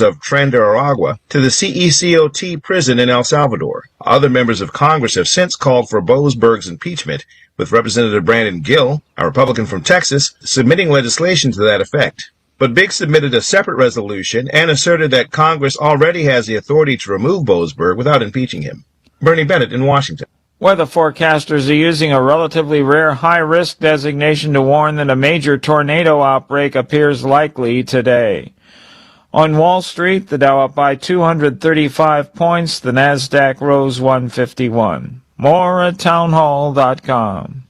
of Tren de Aragua to the CECOT prison in El Salvador. Other members of Congress have since called for Boasberg's impeachment, with Representative Brandon Gill, a Republican from Texas, submitting legislation to that effect. But Biggs submitted a separate resolution and asserted that Congress already has the authority to remove Boasberg without impeaching him. Bernie Bennett in Washington. Weather forecasters are using a relatively rare high-risk designation to warn that a major tornado outbreak appears likely today. On Wall Street, the Dow up by 235 points, the Nasdaq rose 151. More at townhall.com.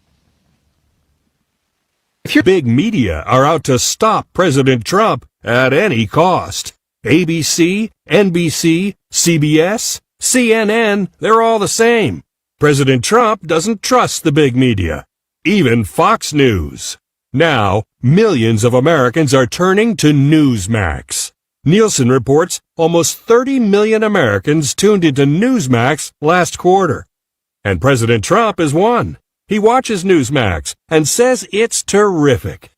If your big media are out to stop President Trump at any cost, ABC, NBC, CBS, CNN, they're all the same. President Trump doesn't trust the big media, even Fox News. Now, millions of Americans are turning to Newsmax. Nielsen reports almost 30 million Americans tuned into Newsmax last quarter. And President Trump is one. He watches Newsmax and says it's terrific.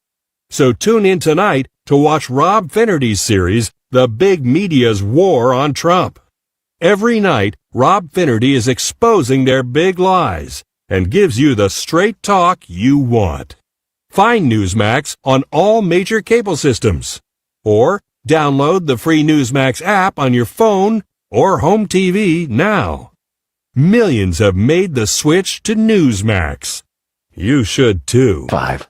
So tune in tonight to watch Rob Finnerty's series, The Big Media's War on Trump. Every night, Rob Finnerty is exposing their big lies and gives you the straight talk you want. Find Newsmax on all major cable systems. Or download the free Newsmax app on your phone or home TV now. Millions have made the switch to Newsmax. You should too. 5.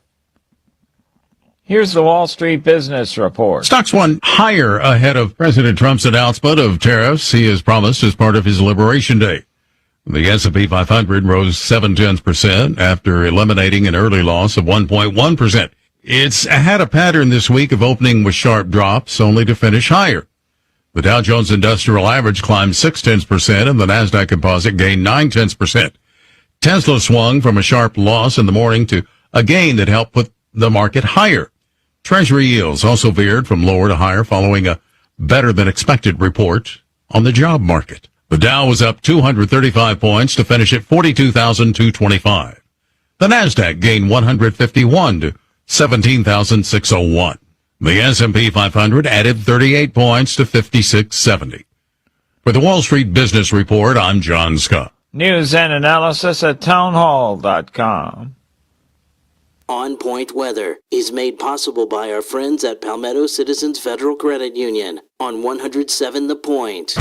Here's the Wall Street Business Report. Stocks won higher ahead of President Trump's announcement of tariffs he has promised as part of his Liberation Day. The S&P 500 rose 0.7% after eliminating an early loss of 1.1%. It's had a pattern this week of opening with sharp drops, only to finish higher. The Dow Jones Industrial Average climbed 0.6%, and the Nasdaq Composite gained 0.9%. Tesla swung from a sharp loss in the morning to a gain that helped put the market higher. Treasury yields also veered from lower to higher following a better-than-expected report on the job market. The Dow was up 235 points to finish at 42,225. The Nasdaq gained 151 to 17,601. The S&P 500 added 38 points to 5670. For the Wall Street Business Report, I'm John Scott. News and analysis at townhall.com. On Point Weather is made possible by our friends at Palmetto Citizens Federal Credit Union on 107 The Point.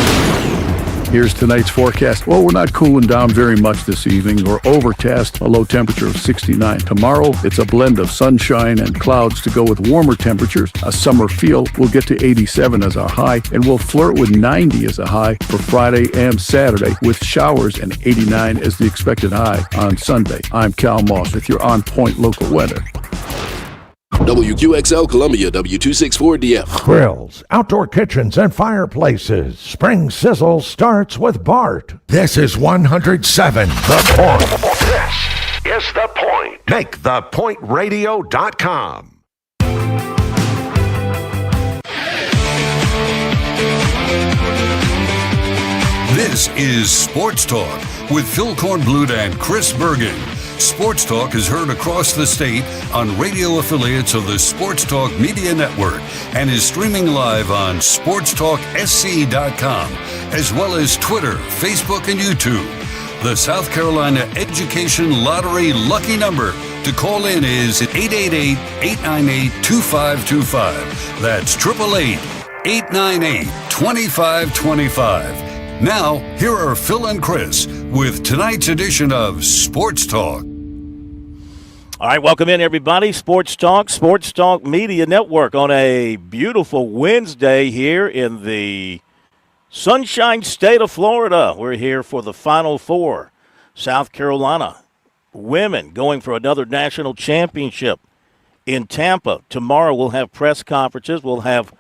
Here's tonight's forecast. Well, we're not cooling down very much this evening. We're overcast, a low temperature of 69. Tomorrow, it's a blend of sunshine and clouds to go with warmer temperatures. A summer feel. We'll get to 87 as our high, and we'll flirt with 90 as a high for Friday and Saturday, with showers and 89 as the expected high on Sunday. I'm Cal Moss with your On Point local weather. WQXL Columbia, W264DF. Grills, outdoor kitchens, and fireplaces. Spring Sizzle starts with Bart. This is 107 The Point. This is The Point. Make thepointradio.com. This is Sports Talk with Phil Kornblut and Chris Bergen. Sports Talk is heard across the state on radio affiliates of the Sports Talk Media Network and is streaming live on SportsTalkSC.com, as well as Twitter, Facebook, and YouTube. The South Carolina Education Lottery lucky number to call in is 888-898-2525. That's 888-898-2525. Now, here are Phil and Chris with tonight's edition of Sports Talk. All right, welcome in, everybody. Sports Talk Media Network on a beautiful Wednesday here in the Sunshine State of Florida. We're here for the Final Four. South Carolina women going for another national championship in Tampa. Tomorrow we'll have press conferences. We'll have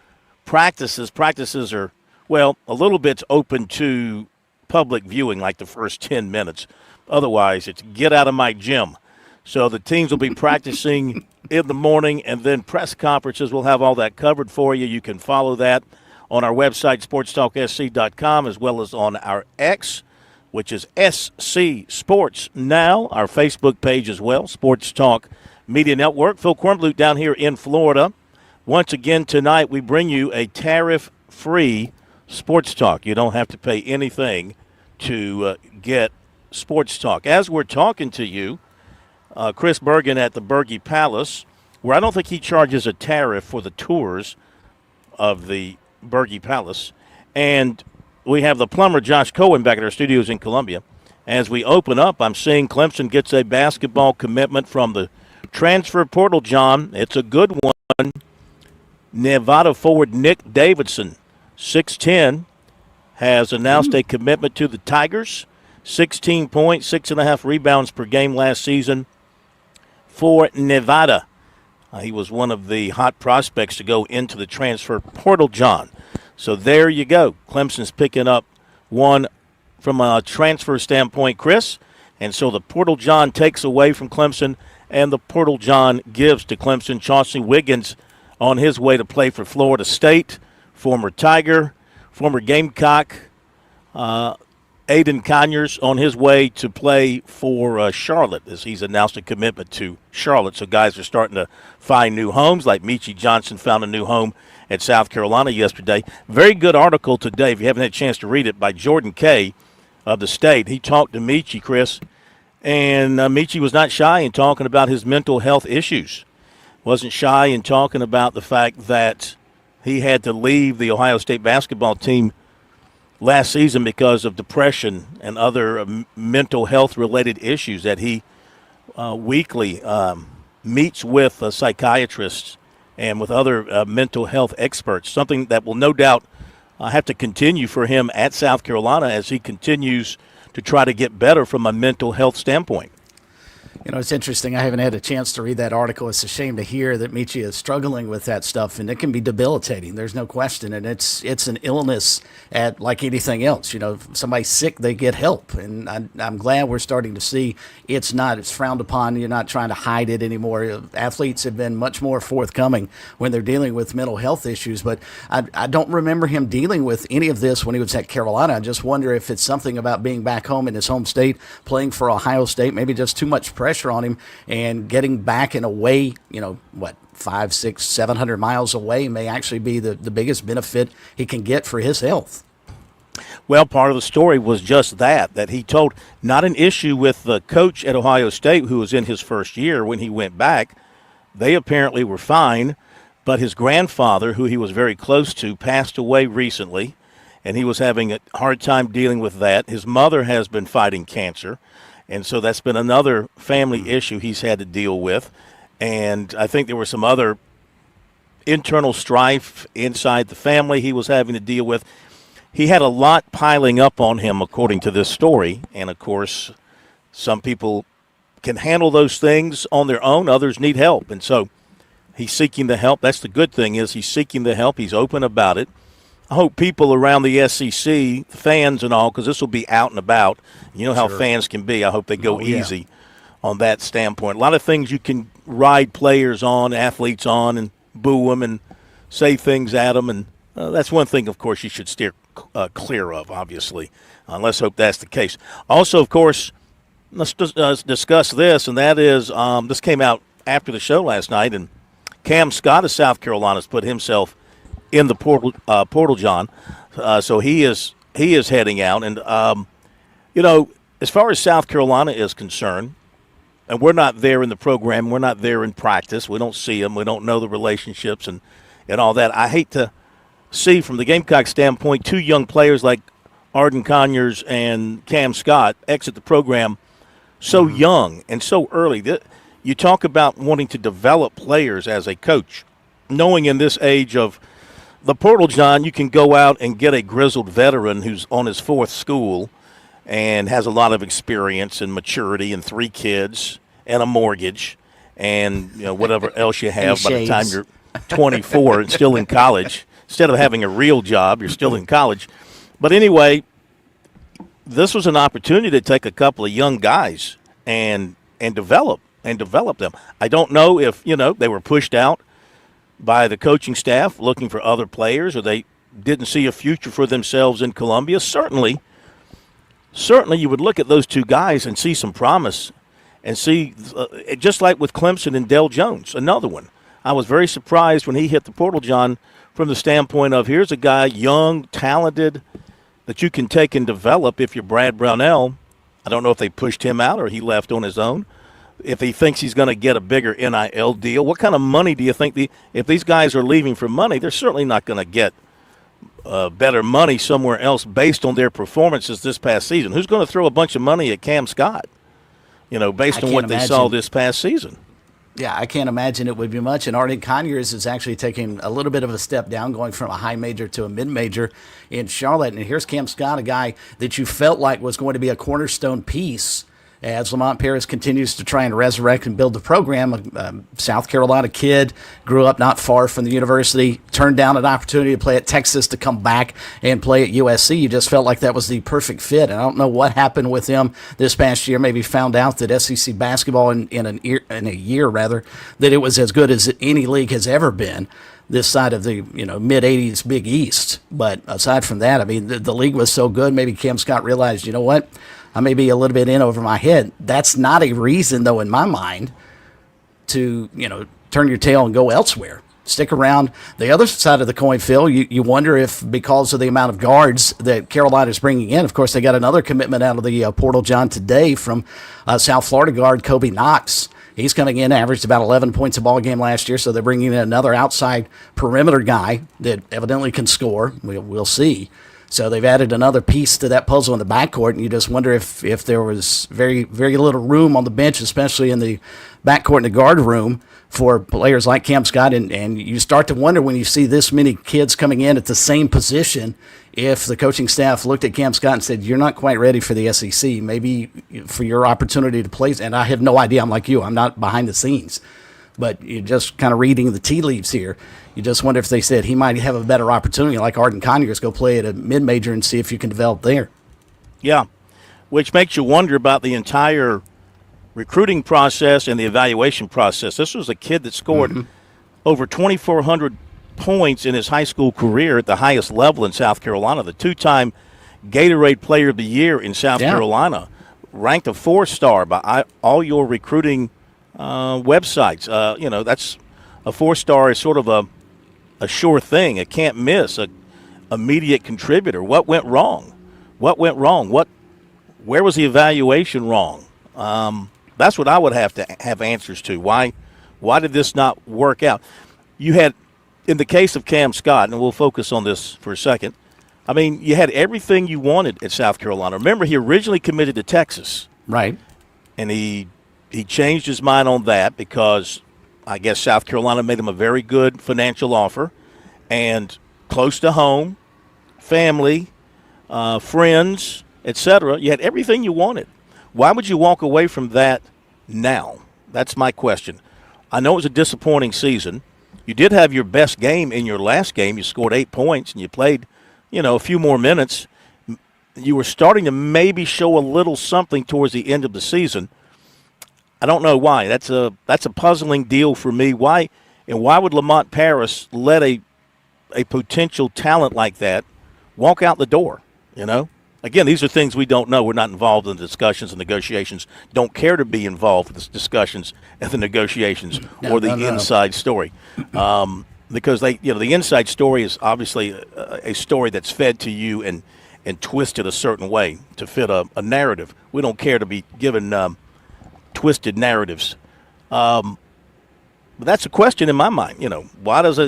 practices. Practices are, well, a little bit's open to public viewing, like the first 10 minutes. Otherwise, it's get out of my gym. So the teams will be practicing in the morning, and then press conferences. We'll have all that covered for you. You can follow that on our website, SportsTalkSC.com, as well as on our X, which is SC Sports Now, our Facebook page as well, Sports Talk Media Network. Phil Kornblut down here in Florida. Once again tonight, we bring you a tariff free Sports Talk. You don't have to pay anything to get Sports Talk. As we're talking to you, Chris Bergen at the Berge Palace, where I don't think he charges a tariff for the tours of the Berge Palace. And we have the plumber, Josh Cohen, back at our studios in Columbia. As we open up, I'm seeing Clemson gets a basketball commitment from the transfer portal, John. It's a good one. Nevada forward Nick Davidson, 6'10", has announced a commitment to the Tigers. 16 points, 6.5 rebounds per game last season for Nevada. He was one of the hot prospects to go into the transfer portal, John. So there you go. Clemson's picking up one from a transfer standpoint, Chris. And so the portal John takes away from Clemson, and the portal John gives to Clemson. Chauncey Wiggins on his way to play for Florida State, former Tiger, former Gamecock. Aiden Conyers on his way to play for Charlotte, as he's announced a commitment to Charlotte. So guys are starting to find new homes, like Michie Johnson found a new home at South Carolina yesterday. Very good article today, if you haven't had a chance to read it, by Jordan Kay of the State. He talked to Michie, Chris, and Michie was not shy in talking about his mental health issues. Wasn't shy in talking about the fact that he had to leave the Ohio State basketball team last season because of depression and other mental health-related issues that he weekly meets with psychiatrists and with other mental health experts, something that will no doubt have to continue for him at South Carolina as he continues to try to get better from a mental health standpoint. You know, it's interesting. I haven't had a chance to read that article. It's a shame to hear that Michie is struggling with that stuff, and it can be debilitating. There's no question, and it's an illness at like anything else. You know, if somebody's sick, they get help, and I'm glad we're starting to see it's frowned upon. You're not trying to hide it anymore. Athletes have been much more forthcoming when they're dealing with mental health issues, but I don't remember him dealing with any of this when he was at Carolina. I just wonder if it's something about being back home in his home state, playing for Ohio State, maybe just too much pressure on him, and getting back and away, 500, 600, 700 miles away may actually be the biggest benefit he can get for his health. Well, part of the story was just that he told, not an issue with the coach at Ohio State who was in his first year when he went back. They apparently were fine, but his grandfather, who he was very close to, passed away recently, and he was having a hard time dealing with that. His mother has been fighting cancer. And so that's been another family issue he's had to deal with. And I think there were some other internal strife inside the family he was having to deal with. He had a lot piling up on him, according to this story. And, of course, some people can handle those things on their own. Others need help. And so he's seeking the help. That's the good thing, is he's seeking the help. He's open about it. I hope people around the SEC, fans and all, because this will be out and about. You know how fans can be. I hope they go easy on that standpoint. A lot of things you can ride players on, athletes on, and boo them and say things at them. And that's one thing, of course, you should steer clear of, obviously. Let's hope that's the case. Also, of course, let's discuss this, and that is this came out after the show last night, and Cam Scott of South Carolina has put himself in the portal, John. So he is heading out. And, as far as South Carolina is concerned, and we're not there in the program, we're not there in practice, we don't see them, we don't know the relationships and all that. I hate to see, from the Gamecock standpoint, two young players like Arden Conyers and Cam Scott exit the program so young and so early. You talk about wanting to develop players as a coach, knowing in this age of the portal, John, you can go out and get a grizzled veteran who's on his fourth school and has a lot of experience and maturity and 3 kids and a mortgage and whatever else you have by the time you're 24 and still in college. Instead of having a real job, you're still in college. But anyway, this was an opportunity to take a couple of young guys and develop them. I don't know if, they were pushed out by the coaching staff looking for other players, or they didn't see a future for themselves in Columbia. Certainly you would look at those two guys and see some promise and see, just like with Clemson and Dell Jones, another one. I was very surprised when he hit the portal, John, from the standpoint of here's a guy, young, talented, that you can take and develop if you're Brad Brownell. I don't know if they pushed him out or he left on his own. If he thinks he's going to get a bigger NIL deal, what kind of money do you think if these guys are leaving for money, they're certainly not going to get better money somewhere else based on their performances this past season. Who's going to throw a bunch of money at Cam Scott, based on what they saw this past season? Yeah, I can't imagine it would be much. And Arden Conyers is actually taking a little bit of a step down, going from a high major to a mid-major in Charlotte. And here's Cam Scott, a guy that you felt like was going to be a cornerstone piece as Lamont Paris continues to try and resurrect and build the program. A South Carolina kid, grew up not far from the university, turned down an opportunity to play at Texas to come back and play at USC. You just felt like that was the perfect fit. And I don't know what happened with him this past year. Maybe found out that SEC basketball in a year that it was as good as any league has ever been this side of the mid-'80s Big East. But aside from that, I mean, the league was so good, maybe Cam Scott realized, you know what, I may be a little bit in over my head. That's not a reason, though, in my mind, to turn your tail and go elsewhere. Stick around. The other side of the coin, Phil, you wonder if because of the amount of guards that Carolina's bringing in, of course, they got another commitment out of the portal, John, today from South Florida guard Kobe Knox. He's coming in, averaged about 11 points a ball game last year, so they're bringing in another outside perimeter guy that evidently can score. We'll see. So they've added another piece to that puzzle in the backcourt, and you just wonder if there was very, very little room on the bench, especially in the backcourt and the guard room, for players like Cam Scott. And you start to wonder when you see this many kids coming in at the same position, if the coaching staff looked at Cam Scott and said, you're not quite ready for the SEC, maybe for your opportunity to play. And I have no idea. I'm like you. I'm not behind the scenes. But you're just kind of reading the tea leaves here. You just wonder if they said he might have a better opportunity, like Arden Conyers, go play at a mid-major and see if you can develop there. Yeah, which makes you wonder about the entire recruiting process and the evaluation process. This was a kid that scored over 2,400 points in his high school career at the highest level in South Carolina, the two-time Gatorade Player of the Year in South Carolina, ranked a 4-star by all your recruiting websites. That's a 4-star is sort of a sure thing, a can't miss, a immediate contributor. What went wrong? Where was the evaluation wrong? That's what I would have to have answers to. Why did this not work out? You had, in the case of Cam Scott, and we'll focus on this for a second, I mean, you had everything you wanted at South Carolina. Remember, he originally committed to Texas. Right. And he changed his mind on that because I guess South Carolina made him a very good financial offer and close to home, family, friends, etc. You had everything you wanted. Why would you walk away from that now? That's my question. I know it was a disappointing season. You did have your best game in your last game. You scored 8 points and you played, a few more minutes. You were starting to maybe show a little something towards the end of the season. I don't know why. That's a puzzling deal for me. Why would Lamont Paris let a potential talent like that walk out the door? Again, these are things we don't know. We're not involved in the discussions and negotiations. Don't care to be involved in the discussions and the negotiations or the inside story, because the inside story is obviously a story that's fed to you and twisted a certain way to fit a narrative. We don't care to be given twisted narratives. But that's a question in my mind. Why does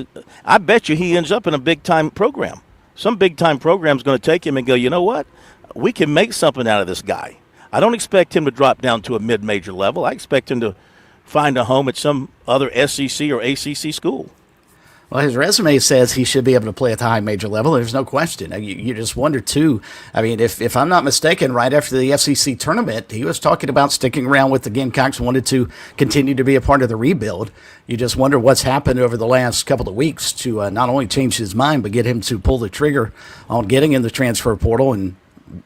I bet you he ends up in a big-time program. Some big-time program is going to take him and go, you know what? We can make something out of this guy. I don't expect him to drop down to a mid-major level. I expect him to find a home at some other SEC or ACC school. Well, his resume says he should be able to play at the high major level. There's no question. You just wonder, too. I mean, if I'm not mistaken, right after the SEC tournament, he was talking about sticking around with the Gamecocks, wanted to continue to be a part of the rebuild. You just wonder what's happened over the last couple of weeks to not only change his mind, but get him to pull the trigger on getting in the transfer portal and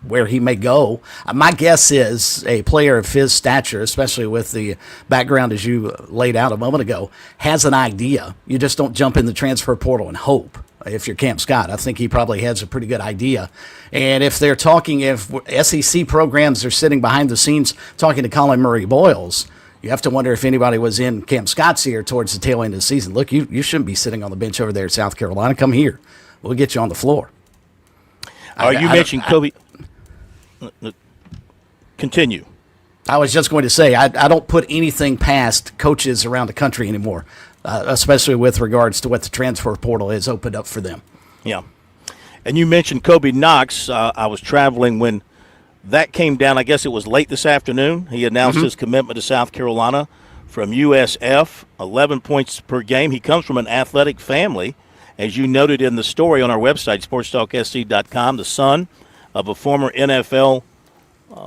where he may go. My guess is a player of his stature, especially with the background as you laid out a moment ago, has an idea. You just don't jump in the transfer portal and hope. If you're Cam Scott, I think he probably has a pretty good idea. And if they're talking, if SEC programs are sitting behind the scenes talking to Colin Murray Boyles, You have to wonder if anybody was in Cam Scott's ear towards the tail end of the season. Look, you shouldn't be sitting on the bench over there at South Carolina. Come here. We'll get you on the floor. You mentioned Kobe. Continue. I was just going to say, I don't put anything past coaches around the country anymore, especially with regards to what the transfer portal has opened up for them. Yeah. And you mentioned Kobe Knox. I was traveling when that came down. I guess it was late this afternoon. He announced his commitment to South Carolina from USF, 11 points per game. He comes from an athletic family, as you noted in the story on our website, SportsTalkSC.com, the son of a former NFL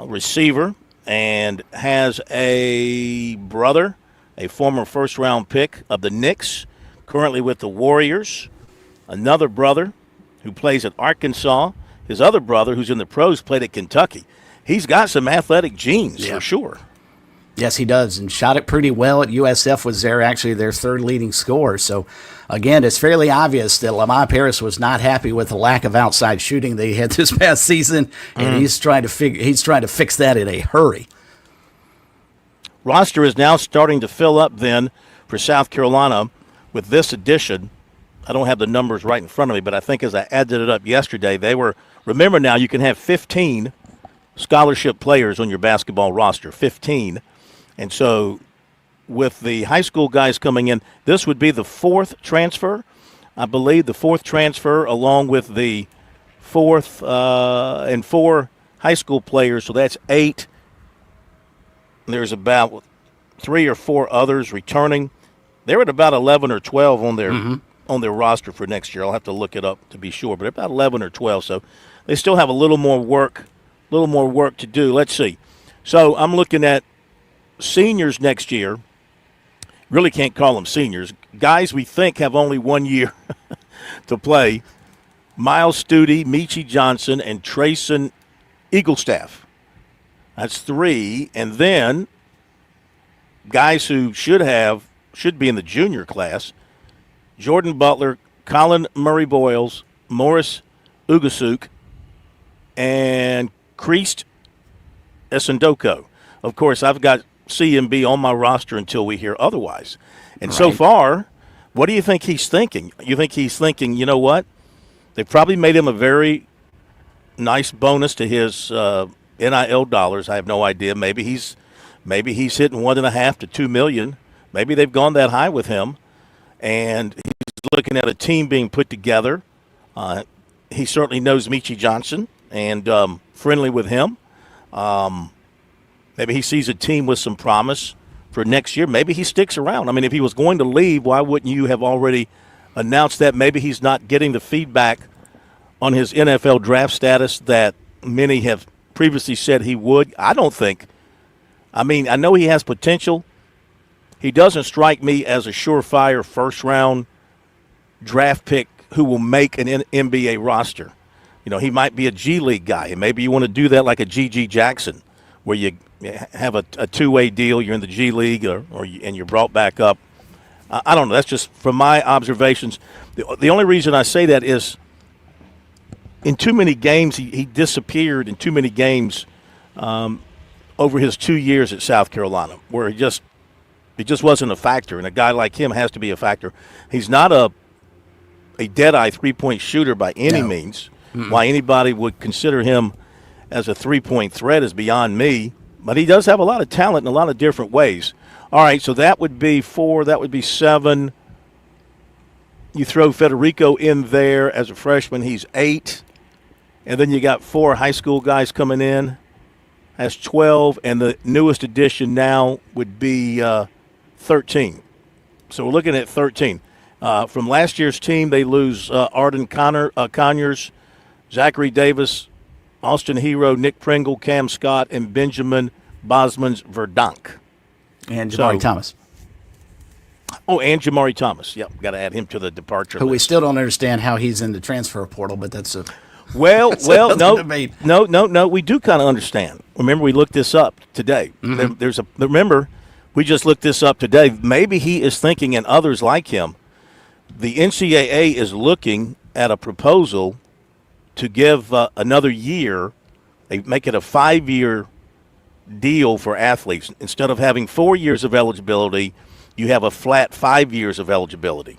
receiver, and has a brother, a former first-round pick of the Knicks, currently with the Warriors, another brother who plays at Arkansas, his other brother who's in the pros played at Kentucky. He's got some athletic genes for sure. Yes, he does, and shot it pretty well at USF, was actually their third leading scorer. So, again, it's fairly obvious that Lamar Paris was not happy with the lack of outside shooting they had this past season, and he's trying to fix that in a hurry. Roster is now starting to fill up then for South Carolina with this addition. I don't have the numbers right in front of me, but I think as I added it up yesterday, remember now you can have 15 scholarship players on your basketball roster, 15. And so with the high school guys coming in, this would be the fourth transfer. I believe the fourth transfer along with the fourth and four high school players. So that's 8. There's about 3 or 4 others returning. They're at about 11 or 12 on their roster for next year. I'll have to look it up to be sure, but about 11 or 12. So they still have a little more work to do. Let's see. So I'm looking at seniors next year. Really can't call them seniors. Guys we think have only 1 year to play. Miles Studi, Michi Johnson, and Trayson Eaglestaff. That's 3. And then guys who should be in the junior class. Jordan Butler, Colin Murray-Boyles, Morris Ugasuk, and Christ Esendoko. Of course, I've got CMB on my roster until we hear otherwise. And so far, what do you think he's thinking? You think he's thinking, you know what? They probably made him a very nice bonus to his NIL dollars. I have no idea. Maybe he's hitting $1.5 to $2 million. Maybe they've gone that high with him. And he's looking at a team being put together. He certainly knows Michi Johnson and friendly with him. Maybe he sees a team with some promise for next year. Maybe he sticks around. I mean, if he was going to leave, why wouldn't you have already announced that? Maybe he's not getting the feedback on his NFL draft status that many have previously said he would. I don't think. I mean, I know he has potential. He doesn't strike me as a surefire first-round draft pick who will make an NBA roster. You know, he might be a G League guy, and maybe you want to do that like a G.G. Jackson, where you have a two-way deal. You're in the G League, and you're brought back up. I don't know. That's just from my observations. The only reason I say that is in too many games, he disappeared in too many games over his 2 years at South Carolina, where he just wasn't a factor, and a guy like him has to be a factor. He's not a dead-eye three-point shooter by any means. Mm-hmm. Why anybody would consider him as a three-point threat is beyond me, but he does have a lot of talent in a lot of different ways. All right, so that would be 4. That would be 7. You throw Federico in there as a freshman, he's 8. And then you got 4 high school guys coming in. That's 12, and the newest addition now would be 13. So we're looking at 13. From last year's team, they lose Arden Conyers, Zachary Davis, Austin Hero, Nick Pringle, Cam Scott, and Benjamin Bosmans-Verdonk. And Jamari Thomas. Oh, and Jamari Thomas. Yep, got to add him to the departure list. We still don't understand how he's in the transfer portal, but that's a well, no. We do kind of understand. Remember, we looked this up today. Mm-hmm. Remember, we just looked this up today. Maybe he is thinking, and others like him, the NCAA is looking at a proposal to give another year. They make it a 5-year deal for athletes. Instead of having 4 years of eligibility, you have a flat 5 years of eligibility.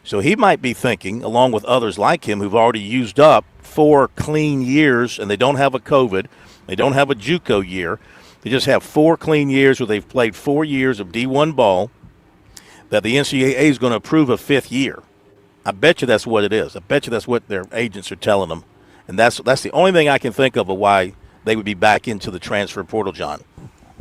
So he might be thinking, along with others like him who've already used up 4 clean years, and they don't have a COVID, they don't have a JUCO year, they just have 4 clean years where they've played 4 years of D1 ball, that the NCAA is going to approve a 5th year. I bet you that's what it is. I bet you that's what their agents are telling them. And that's the only thing I can think of why they would be back into the transfer portal, John,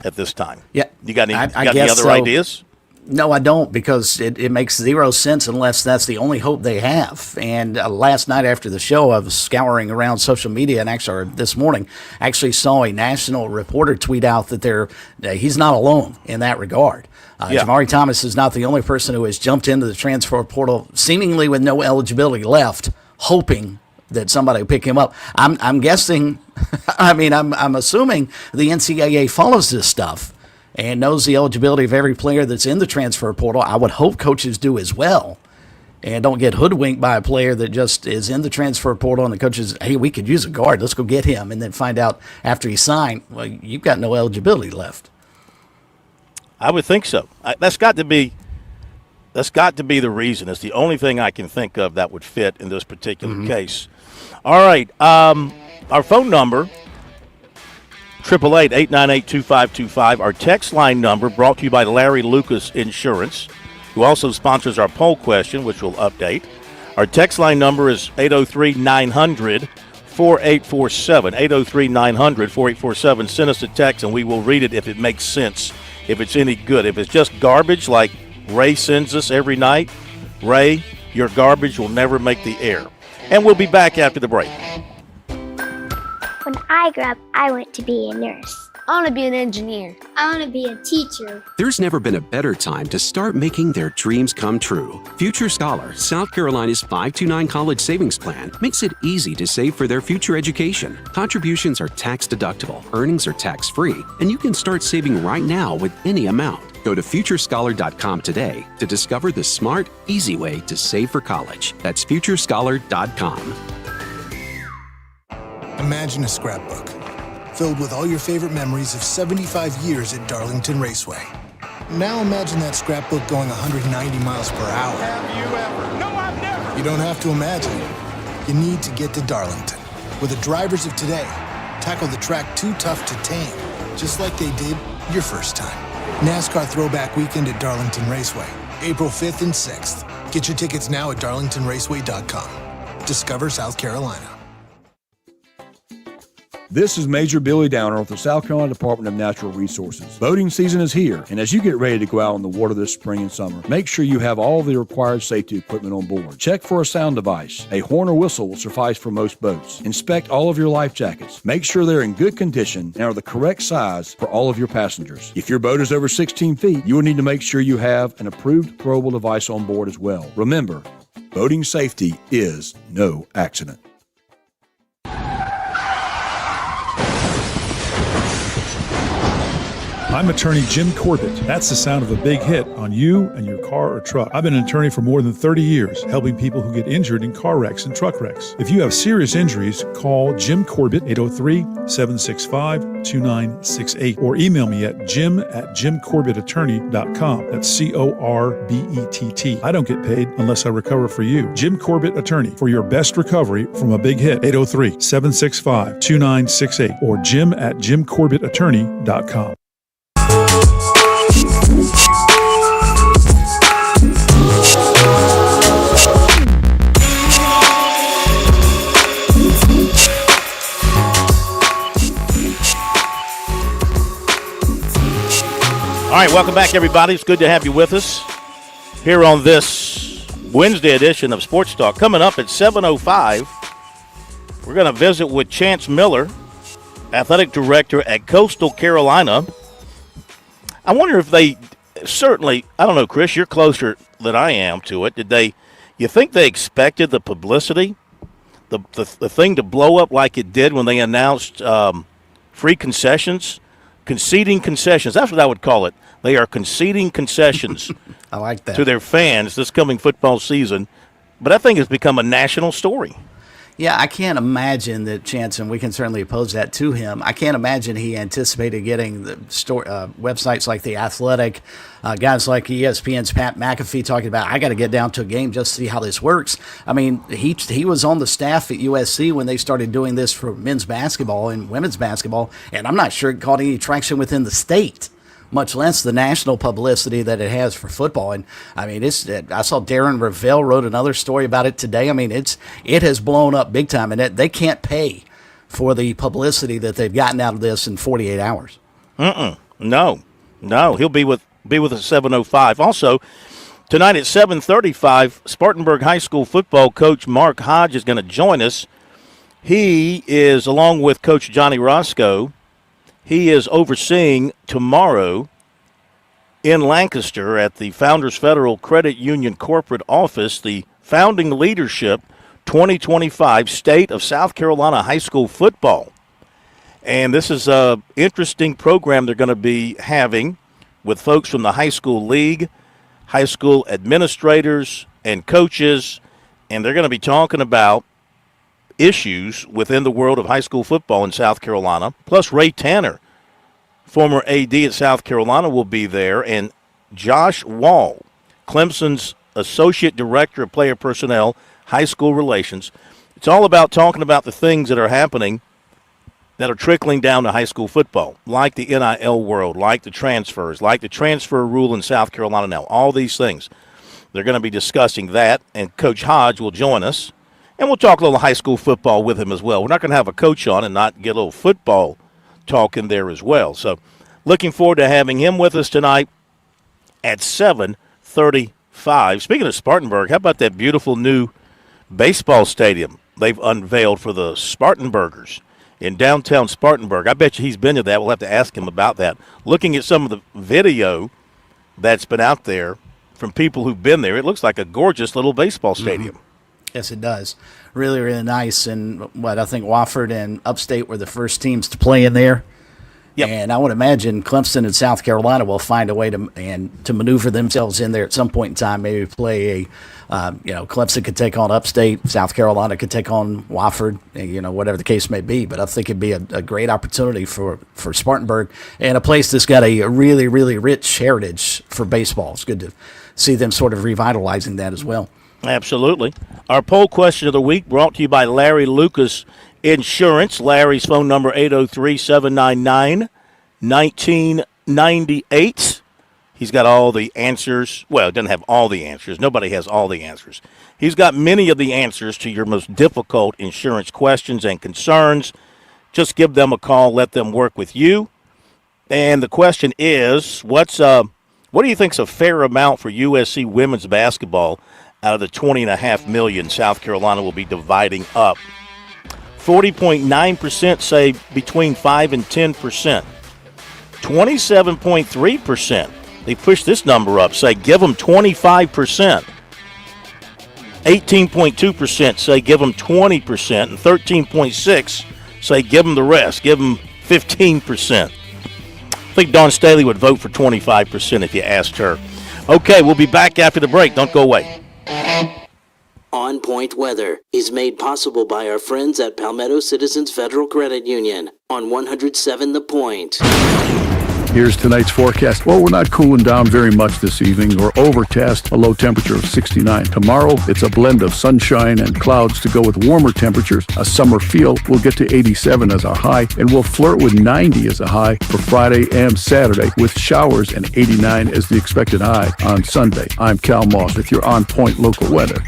at this time. Yeah. You got any guess other so. ideas? No, I don't, because it makes zero sense unless that's the only hope they have. And last night after the show, I was scouring around social media, and actually this morning, actually saw a national reporter tweet out that he's not alone in that regard. Jamari Thomas is not the only person who has jumped into the transfer portal seemingly with no eligibility left, hoping that somebody will pick him up. I'm guessing, I'm assuming the NCAA follows this stuff and knows the eligibility of every player that's in the transfer portal. I would hope coaches do as well, and don't get hoodwinked by a player that just is in the transfer portal and the coaches, hey, we could use a guard, let's go get him, and then find out after he signed, well, you've got no eligibility left. I would think so. That's got to be the reason. It's the only thing I can think of that would fit in this particular case. All right, our phone number, 888-898-2525. Our text line number brought to you by Larry Lucas Insurance, who also sponsors our poll question, which we'll update. Our text line number is 803-900-4847. 803-900-4847. Send us a text, and we will read it if it makes sense, if it's any good. If it's just garbage like Ray sends us every night, Ray, your garbage will never make the air. And we'll be back after the break. When I grew up, I want to be a nurse. I want to be an engineer. I want to be a teacher. There's never been a better time to start making their dreams come true. Future Scholar, South Carolina's 529 college savings plan, makes it easy to save for their future education. Contributions are tax deductible, earnings are tax free, and you can start saving right now with any amount. Go to futurescholar.com today to discover the smart, easy way to save for college. That's futurescholar.com. Imagine a scrapbook filled with all your favorite memories of 75 years at Darlington Raceway. Now imagine that scrapbook going 190 miles per hour. Have you ever? No, I've never. You don't have to imagine it. You need to get to Darlington, where the drivers of today tackle the track too tough to tame, just like they did your first time. NASCAR Throwback Weekend at Darlington Raceway, April 5th and 6th. Get your tickets now at darlingtonraceway.com. Discover South Carolina. This is Major Billy Downer with the South Carolina Department of Natural Resources. Boating season is here, and as you get ready to go out on the water this spring and summer, make sure you have all the required safety equipment on board. Check for a sound device. A horn or whistle will suffice for most boats. Inspect all of your life jackets. Make sure they're in good condition and are the correct size for all of your passengers. If your boat is over 16 feet, you will need to make sure you have an approved throwable device on board as well. Remember, boating safety is no accident. I'm attorney Jim Corbett. That's the sound of a big hit on you and your car or truck. I've been an attorney for more than 30 years, helping people who get injured in car wrecks and truck wrecks. If you have serious injuries, call Jim Corbett, 803-765-2968, or email me at jim@jimcorbettattorney.com. That's CORBETT. I don't get paid unless I recover for you. Jim Corbett Attorney, for your best recovery from a big hit, 803-765-2968, or jim@jimcorbettattorney.com. All right, welcome back, everybody. It's good to have you with us here on this Wednesday edition of Sports Talk. Coming up at 7:05, we're going to visit with Chance Miller, athletic director at Coastal Carolina. I wonder if they certainly, I don't know, Chris, you're closer than I am to it. You think they expected the publicity, the thing to blow up like it did when they announced free concessions? Conceding concessions. That's what I would call it. They are conceding concessions I like that. to their fans this coming football season. But I think it's become a national story. Yeah, I can't imagine that Chance, and we can certainly oppose that to him. I can't imagine he anticipated getting the websites like The Athletic, guys like ESPN's Pat McAfee talking about, I got to get down to a game just to see how this works. I mean, he was on the staff at USC when they started doing this for men's basketball and women's basketball, and I'm not sure it caught any traction within the state, much less the national publicity that it has for football. And I mean, I saw Darren Ravel wrote another story about it today. I mean, it has blown up big time, and they can't pay for the publicity that they've gotten out of this in 48 hours. No. He'll be with us 7:05. Also, tonight at 7:35, Spartanburg High School football coach Mark Hodge is going to join us. He is, along with Coach Johnny Roscoe, he is overseeing tomorrow in Lancaster at the Founders Federal Credit Union corporate office the Founding Leadership 2025 State of South Carolina High School Football. And this is an interesting program they're going to be having with folks from the high school league, high school administrators, and coaches. And they're going to be talking about issues within the world of high school football in South Carolina. Plus, Ray Tanner, former AD at South Carolina, will be there, and Josh Wall, Clemson's Associate Director of Player Personnel, High School Relations. It's all about talking about the things that are happening that are trickling down to high school football, like the NIL world, like the transfers, like the transfer rule in South Carolina now, all these things. They're going to be discussing that, and Coach Hodge will join us. And we'll talk a little high school football with him as well. We're not going to have a coach on and not get a little football talk in there as well. So looking forward to having him with us tonight at 7:35. Speaking of Spartanburg, how about that beautiful new baseball stadium they've unveiled for the Spartanburgers in downtown Spartanburg? I bet you he's been to that. We'll have to ask him about that. Looking at some of the video that's been out there from people who've been there, it looks like a gorgeous little baseball stadium. Yes, it does. Really, really nice. And I think Wofford and Upstate were the first teams to play in there. Yep. And I would imagine Clemson and South Carolina will find a way to maneuver themselves in there at some point in time. Maybe play Clemson could take on Upstate, South Carolina could take on Wofford, whatever the case may be. But I think it'd be a great opportunity for Spartanburg and a place that's got a really, really rich heritage for baseball. It's good to see them sort of revitalizing that as well. Absolutely. Our poll question of the week brought to you by Larry Lucas Insurance. Larry's phone number 803-799-1998. He's got all the answers. Well, he doesn't have all the answers. Nobody has all the answers. He's got many of the answers to your most difficult insurance questions and concerns. Just give them a call. Let them work with you. And the question is, what do you think is a fair amount for USC women's basketball out of the $20.5 million South Carolina will be dividing up? 40.9% say between 5 and 10%. 27.3%, they push this number up, say give them 25%. 18.2% say give them 20%, and 13.6% say give them the rest, give them 15%. I think Dawn Staley would vote for 25% if you asked her. Okay, we'll be back after the break. Don't go away. On Point Weather is made possible by our friends at Palmetto Citizens Federal Credit Union on 107 The Point. Here's tonight's forecast. Well, we're not cooling down very much this evening. We're overcast, a low temperature of 69. Tomorrow, it's a blend of sunshine and clouds to go with warmer temperatures. A summer feel. We'll get to 87 as our high, and we'll flirt with 90 as a high for Friday and Saturday, with showers and 89 as the expected high on Sunday. I'm Cal Moss with your On Point local weather.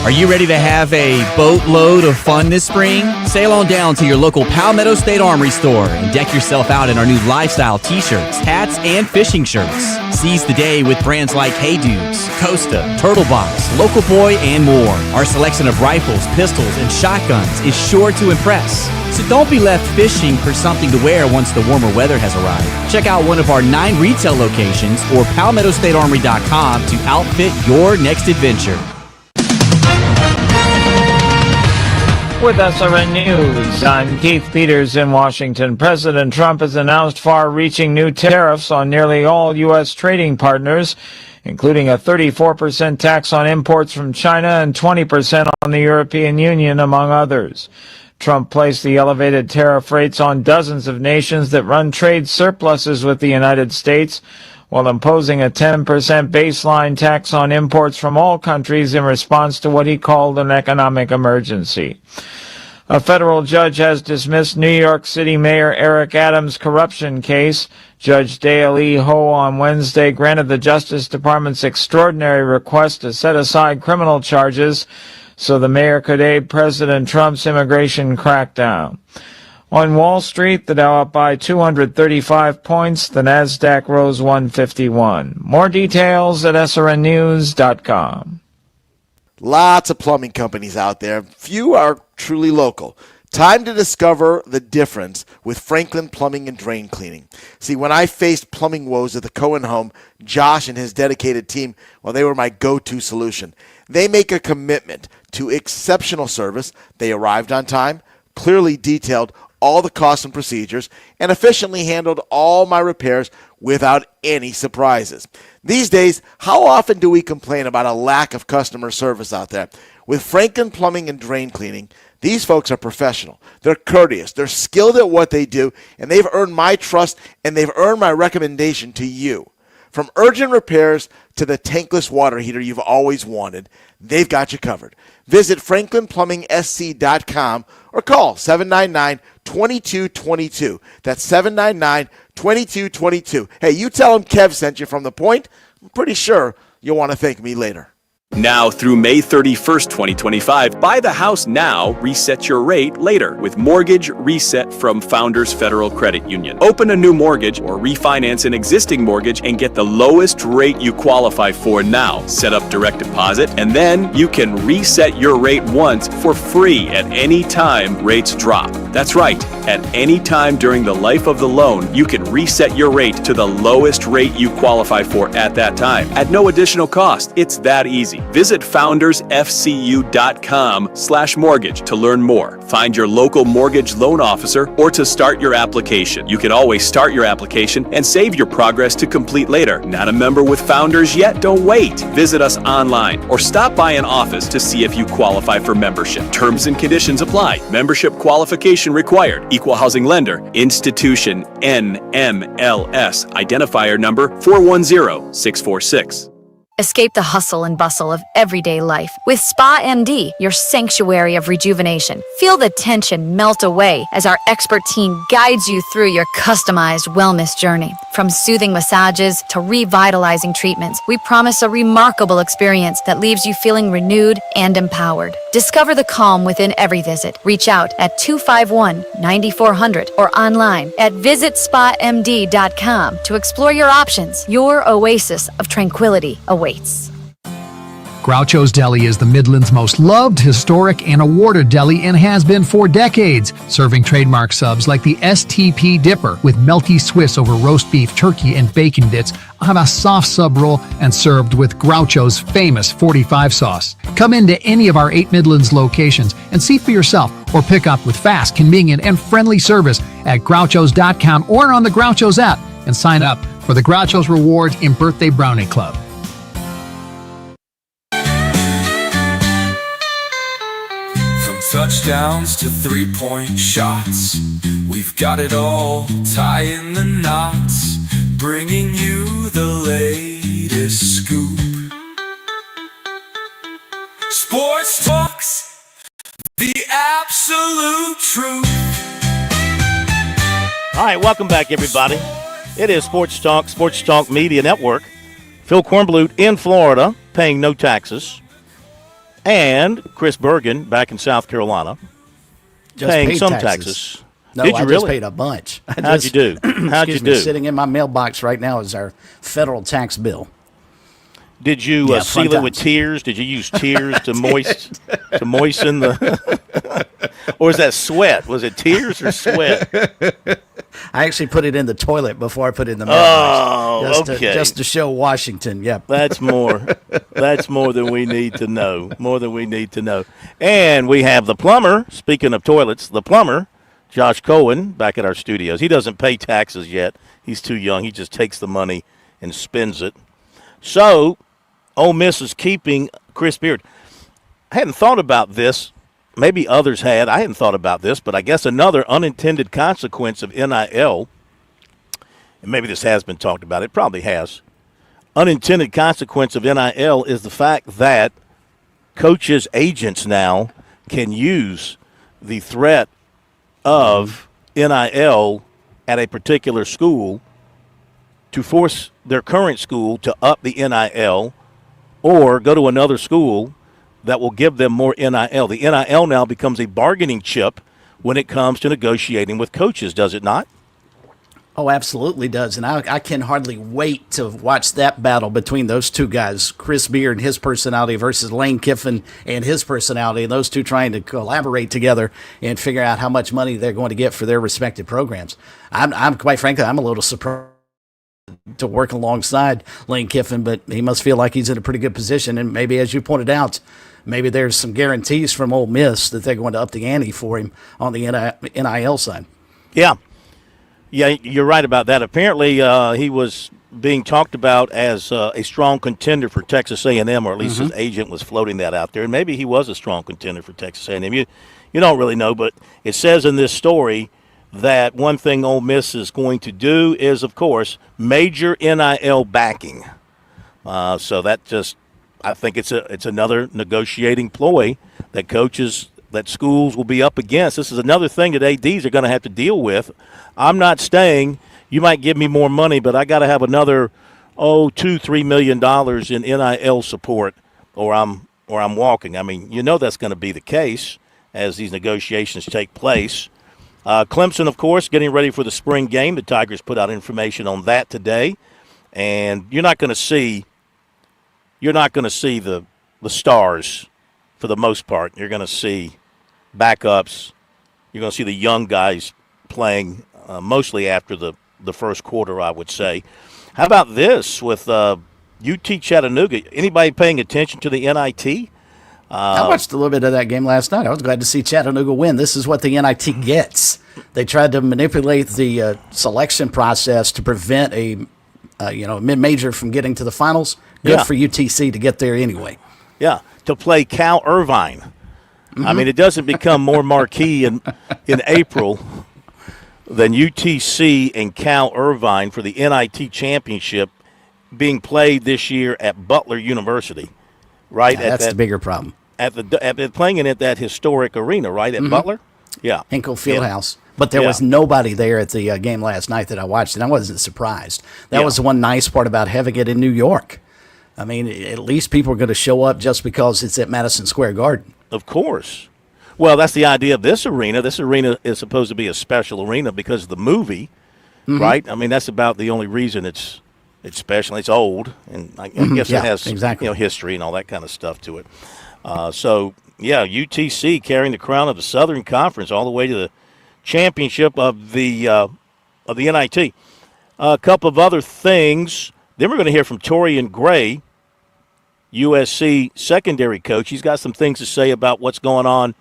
Are you ready to have a boatload of fun this spring? Sail on down to your local Palmetto State Armory store and deck yourself out in our new lifestyle t-shirts, hats, and fishing shirts. Seize the day with brands like Hey Dudes, Costa, Turtle Box, Local Boy, and more. Our selection of rifles, pistols, and shotguns is sure to impress. So don't be left fishing for something to wear once the warmer weather has arrived. Check out one of our 9 retail locations or PalmettoStateArmory.com to outfit your next adventure. With SRN News, I'm Keith Peters in Washington. President Trump has announced far-reaching new tariffs on nearly all U.S. trading partners, including a 34% tax on imports from China and 20% on the European Union, among others. Trump placed the elevated tariff rates on dozens of nations that run trade surpluses with the United States, while imposing a 10% baseline tax on imports from all countries in response to what he called an economic emergency. A federal judge has dismissed New York City Mayor Eric Adams' corruption case. Judge Dale E. Ho on Wednesday granted the Justice Department's extraordinary request to set aside criminal charges so the mayor could aid President Trump's immigration crackdown. On Wall Street, the Dow up by 235 points. The Nasdaq rose 151. More details at srnnews.com. Lots of plumbing companies out there. Few are truly local. Time to discover the difference with Franklin Plumbing and Drain Cleaning. See, when I faced plumbing woes at the Cohen home, Josh and his dedicated team, well, they were my go-to solution. They make a commitment to exceptional service. They arrived on time, clearly detailed all the costs and procedures, and efficiently handled all my repairs without any surprises. These days, how often do we complain about a lack of customer service out there? With Franklin Plumbing and Drain Cleaning, these folks are professional. They're courteous. They're skilled at what they do, and they've earned my trust, and they've earned my recommendation to you. From urgent repairs to the tankless water heater you've always wanted, they've got you covered. Visit franklinplumbing.sc.com or call 799-2222. That's 799-2222. Hey, you tell them Kev sent you from The Point. I'm pretty sure you'll want to thank me later. Now through May 31st, 2025, buy the house now, reset your rate later with Mortgage Reset from Founders Federal Credit Union. Open a new mortgage or refinance an existing mortgage and get the lowest rate you qualify for now. Set up direct deposit and then you can reset your rate once for free at any time rates drop. That's right, at any time during the life of the loan, you can reset your rate to the lowest rate you qualify for at that time at no additional cost. It's that easy. Visit foundersfcu.com/mortgage to learn more. Find your local mortgage loan officer or to start your application. You can always start your application and save your progress to complete later. Not a member with Founders yet? Don't wait. Visit us online or stop by an office to see if you qualify for membership. Terms and conditions apply. Membership qualification required. Equal housing lender. Institution NMLS. Identifier number 410646. Escape the hustle and bustle of everyday life with Spa MD, your sanctuary of rejuvenation. Feel the tension melt away as our expert team guides you through your customized wellness journey. From soothing massages to revitalizing treatments, we promise a remarkable experience that leaves you feeling renewed and empowered. Discover the calm within every visit. Reach out at 251-9400 or online at visitspamd.com to explore your options. Your oasis of tranquility awaits. Groucho's Deli is the Midland's most loved, historic, and awarded deli and has been for decades, serving trademark subs like the STP Dipper with melty Swiss over roast beef, turkey, and bacon bits on a soft sub roll and served with Groucho's famous 45 sauce. Come into any of our 8 Midlands locations and see for yourself or pick up with fast, convenient, and friendly service at Grouchos.com or on the Groucho's app and sign up for the Groucho's Rewards and Birthday Brownie Club. Touchdowns to three-point shots, we've got it all, tying the knots, bringing you the latest scoop. Sports Talks, the absolute truth. All right, welcome back, everybody. It is Sports Talk Media Network. Phil Kornblut in Florida, paying no taxes. And Chris Bergen back in South Carolina, paying some taxes. No, Did you I really? just paid a bunch. How'd you do? How'd you do? Sitting in my mailbox right now is our federal tax bill. Did you seal it with tears? Did you use tears to moisten the? Or was that sweat? Was it tears or sweat? I actually put it in the toilet before I put it in the mailbox. Oh, okay. Just to show Washington. Yep. That's more. That's more than we need to know. More than we need to know. And we have the plumber. Speaking of toilets, the plumber, Josh Cohen, back at our studios. He doesn't pay taxes yet. He's too young. He just takes the money and spends it. So, Ole Miss is keeping Chris Beard. I hadn't thought about this. Maybe others had. I hadn't thought about this, but I guess another unintended consequence of NIL, and maybe this has been talked about. It probably has. Unintended consequence of NIL is the fact that coaches' agents now can use the threat of NIL at a particular school to force their current school to up the NIL or go to another school that will give them more NIL. The NIL now becomes a bargaining chip when it comes to negotiating with coaches, does it not? Oh, absolutely does. And I can hardly wait to watch that battle between those two guys, Chris Beard and his personality versus Lane Kiffin and his personality, and those two trying to collaborate together and figure out how much money they're going to get for their respective programs. I'm quite frankly, I'm a little surprised to work alongside Lane Kiffin, but he must feel like he's in a pretty good position. And maybe, as you pointed out, maybe there's some guarantees from Ole Miss that they're going to up the ante for him on the NIL side. Yeah. Yeah, you're right about that. Apparently, he was being talked about as a strong contender for Texas A&M, or at least his agent was floating that out there. And maybe he was a strong contender for Texas A&M. You don't really know, but it says in this story that one thing Ole Miss is going to do is, of course, major NIL backing. So that just, I think it's another negotiating ploy that coaches, that schools will be up against. This is another thing that ADs are going to have to deal with. I'm not staying. You might give me more money, but I got to have another $2-3 million in NIL support, or I'm walking. I mean, that's going to be the case as these negotiations take place. Clemson, of course, getting ready for the spring game. The Tigers put out information on that today, and you're not going to see the stars for the most part. You're going to see backups. You're going to see the young guys playing mostly after the first quarter, I would say. How about this with UT Chattanooga? Anybody paying attention to the NIT? I watched a little bit of that game last night. I was glad to see Chattanooga win. This is what the NIT gets. They tried to manipulate the selection process to prevent a mid-major from getting to the finals. Good for UTC to get there anyway. Yeah, to play Cal Irvine. I mean, it doesn't become more marquee in April than UTC and Cal Irvine for the NIT championship being played this year at Butler University, right? Yeah, that's the bigger problem. Playing it at that historic arena, right, at Butler? Yeah. Hinkle Fieldhouse. But there was nobody there at the game last night that I watched, and I wasn't surprised. That was the one nice part about having it in New York. I mean, at least people are going to show up just because it's at Madison Square Garden. Of course. Well, that's the idea of this arena. This arena is supposed to be a special arena because of the movie, right? I mean, that's about the only reason it's special. It's old, and I guess it has history and all that kind of stuff to it. UTC carrying the crown of the Southern Conference all the way to the championship of the NIT. A couple of other things. Then we're going to hear from Torian Gray, USC secondary coach. He's got some things to say about what's going on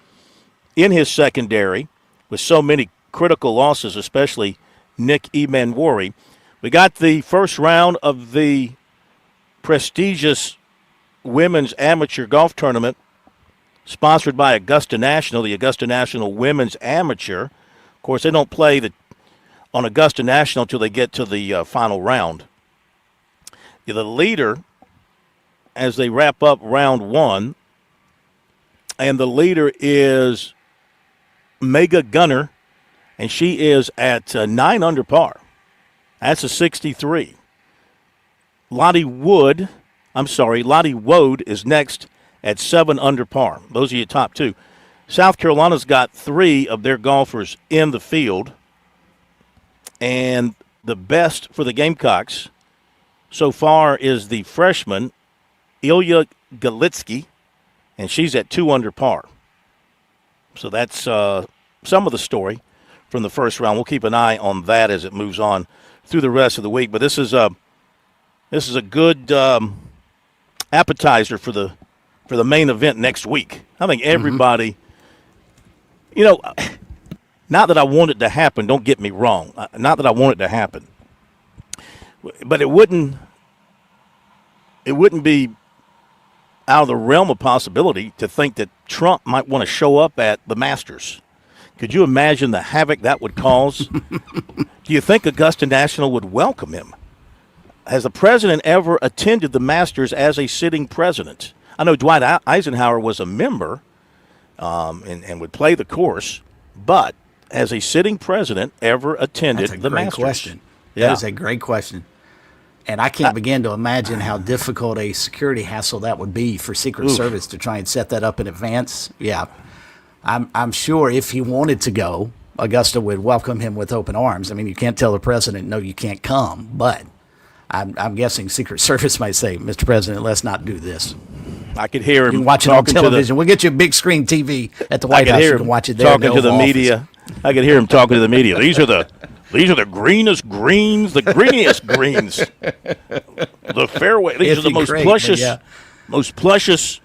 in his secondary with so many critical losses, especially Nick Emanwori. We got the first round of the prestigious women's amateur golf tournament sponsored by Augusta National, the Augusta National Women's Amateur. Of course, they don't play on Augusta National until they get to the final round. The leader, as they wrap up round one, and the leader is Mega Gunner, and she is at 9 under par. That's a 63. Lottie Wood is next at 7 under par. Those are your top two. South Carolina's got 3 of their golfers in the field, and the best for the Gamecocks so far is the freshman, Ilya Galitsky, and she's at 2 under par. So that's some of the story. from the first round. We'll keep an eye on that as it moves on through the rest of the week. But this is a good appetizer for the main event next week. I think everybody, not that I want it to happen. Don't get me wrong. Not that I want it to happen, but it wouldn't be out of the realm of possibility to think that Trump might want to show up at the Masters. Could you imagine the havoc that would cause? Do you think Augusta National would welcome him? Has the president ever attended the Masters as a sitting president? I know Dwight Eisenhower was a member and would play the course, but has a sitting president ever attended the Masters? That's a great question. Yeah. That is a great question. And I can't begin to imagine how difficult a security hassle that would be for Secret Service to try and set that up in advance. Yeah. I'm sure if he wanted to go, Augusta would welcome him with open arms. I mean, you can't tell the president, no, you can't come. But I'm guessing Secret Service might say, Mr. President, let's not do this. I could hear him you can watch it on television. We'll get you a big screen TV at the White House. You can watch it there. Talking to the media. I could hear him talking to the media. These are the greenest greens, the greeniest greens. The fairway. These are the most plushiest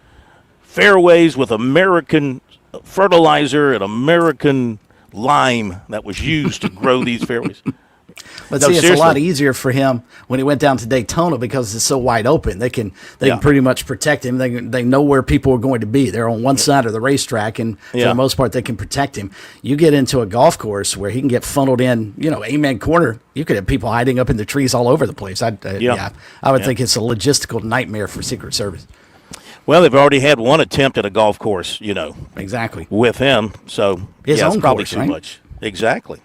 fairways with American fertilizer and American lime that was used to grow these fairways. But see, it's a lot easier for him when he went down to Daytona because it's so wide open. They can pretty much protect him. They know where people are going to be. They're on one side of the racetrack, and for the most part, they can protect him. You get into a golf course where he can get funneled in, amen corner. You could have people hiding up in the trees all over the place. I would think it's a logistical nightmare for Secret Service. Well, they've already had one attempt at a golf course, Exactly. with him. So His own it's probably course, too right? much. Exactly.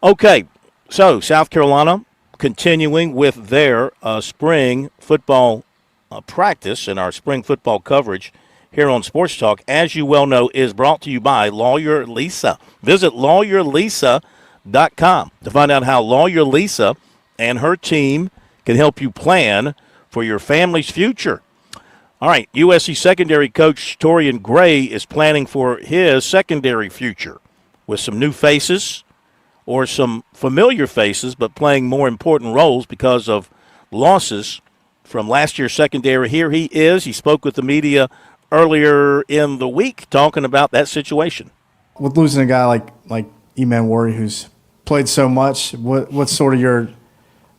Okay, so South Carolina continuing with their spring football practice, and our spring football coverage here on Sports Talk, as you well know, is brought to you by Lawyer Lisa. Visit lawyerlisa.com to find out how Lawyer Lisa and her team can help you plan for your family's future. All right, USC secondary coach Torian Gray is planning for his secondary future with some new faces or some familiar faces, but playing more important roles because of losses from last year's secondary. Here he is. He spoke with the media earlier in the week talking about that situation. With losing a guy like Eman Worry, who's played so much, what's sort of your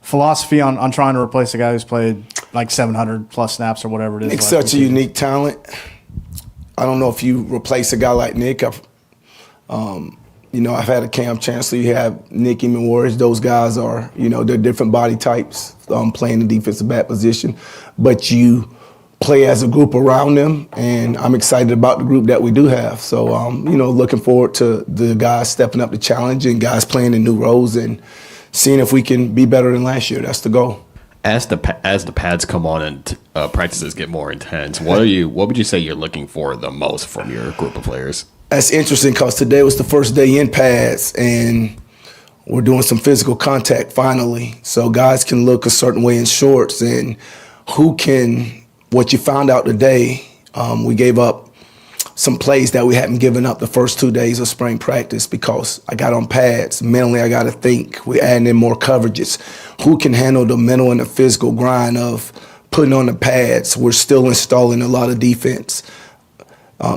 philosophy on trying to replace a guy who's played like 700 plus snaps or whatever it is? Nick's such a unique talent. I don't know if you replace a guy like Nick. I've had a Cam Chancellor. You have Nick Eman Warriors. Those guys are, they're different body types playing the defensive back position. But you play as a group around them, and I'm excited about the group that we do have. So, looking forward to the guys stepping up the challenge and guys playing in new roles and seeing if we can be better than last year. That's the goal. As the pads come on and practices get more intense, what would you say you're looking for the most from your group of players? That's interesting because today was the first day in pads, and we're doing some physical contact finally. So guys can look a certain way in shorts, and what you found out today, we gave up some plays that we hadn't given up the first 2 days of spring practice because I got on pads. Mentally, I got to think. We're adding in more coverages. Who can handle the mental and the physical grind of putting on the pads? We're still installing a lot of defense.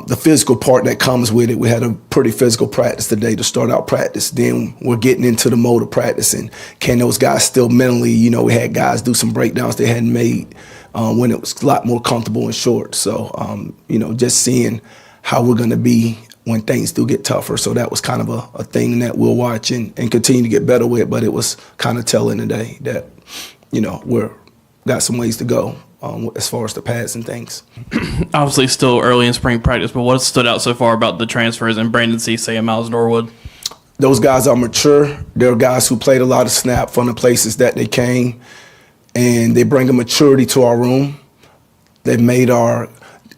The physical part that comes with it, we had a pretty physical practice today to start out practice. Then we're getting into the mode of practice, and can those guys still mentally, we had guys do some breakdowns they hadn't made when it was a lot more comfortable and short. So, just seeing how we're going to be when things do get tougher. So that was kind of a thing that we'll watch and continue to get better with, but it was kind of telling today that, we're got some ways to go. As far as the pads and things. Obviously still early in spring practice, but what stood out so far about the transfers in Brandon Cisse and Miles Norwood? Those guys are mature. They're guys who played a lot of snap from the places that they came, and they bring a maturity to our room. They've made our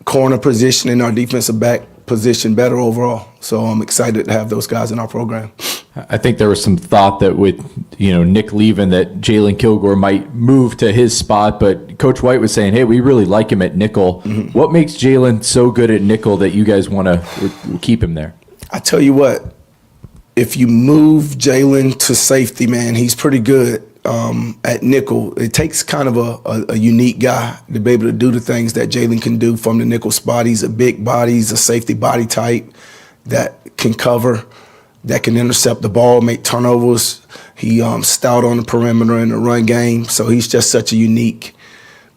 corner position and our defensive back position better overall. So I'm excited to have those guys in our program. I think there was some thought that with Nick leaving that Jalen Kilgore might move to his spot, but Coach White was saying, hey, we really like him at nickel. Mm-hmm. What makes Jalen so good at nickel that you guys want to keep him there? I tell you what, if you move Jalen to safety, man, he's pretty good at nickel. It takes kind of a unique guy to be able to do the things that Jalen can do from the nickel spot. He's a big body. He's a safety body type that can cover, that can intercept the ball, make turnovers. He stout on the perimeter in the run game. So he's just such a unique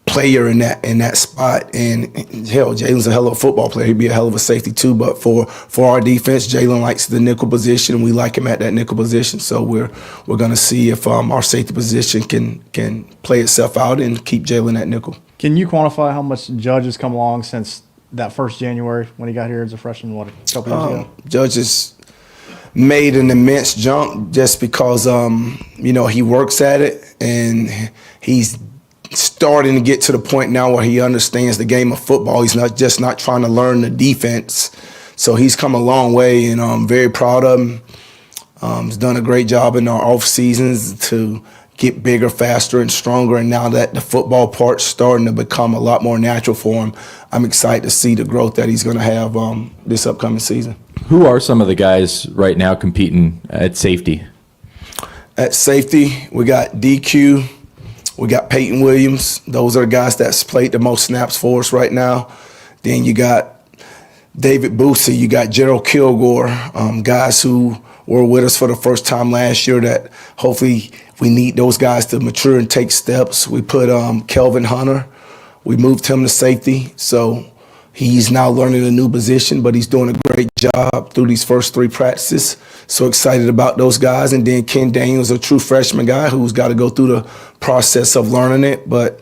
player in that spot. And hell, Jalen's a hell of a football player. He'd be a hell of a safety too. But for our defense, Jalen likes the nickel position. We like him at that nickel position. So we're going to see if our safety position can play itself out and keep Jalen at nickel. Can you quantify how much Judge has come along since that first January when he got here as a freshman? What, a couple years ago? Judge has made an immense jump just because he works at it, and he's starting to get to the point now where he understands the game of football. He's not trying to learn the defense. So he's come a long way, and I'm very proud of him. He's done a great job in our off seasons to get bigger, faster, and stronger. And now that the football part's starting to become a lot more natural for him, I'm excited to see the growth that he's going to have this upcoming season. Who are some of the guys right now competing at safety? At safety, we got DQ. We got Peyton Williams. Those are the guys that's played the most snaps for us right now. Then you got David Boosie. You got Gerald Kilgore, guys who were with us for the first time last year that hopefully we need those guys to mature and take steps. We put Kelvin Hunter. We moved him to safety. So he's now learning a new position, but he's doing a great job through these first 3 practices. So excited about those guys. And then Ken Daniels, a true freshman guy who's got to go through the process of learning it. But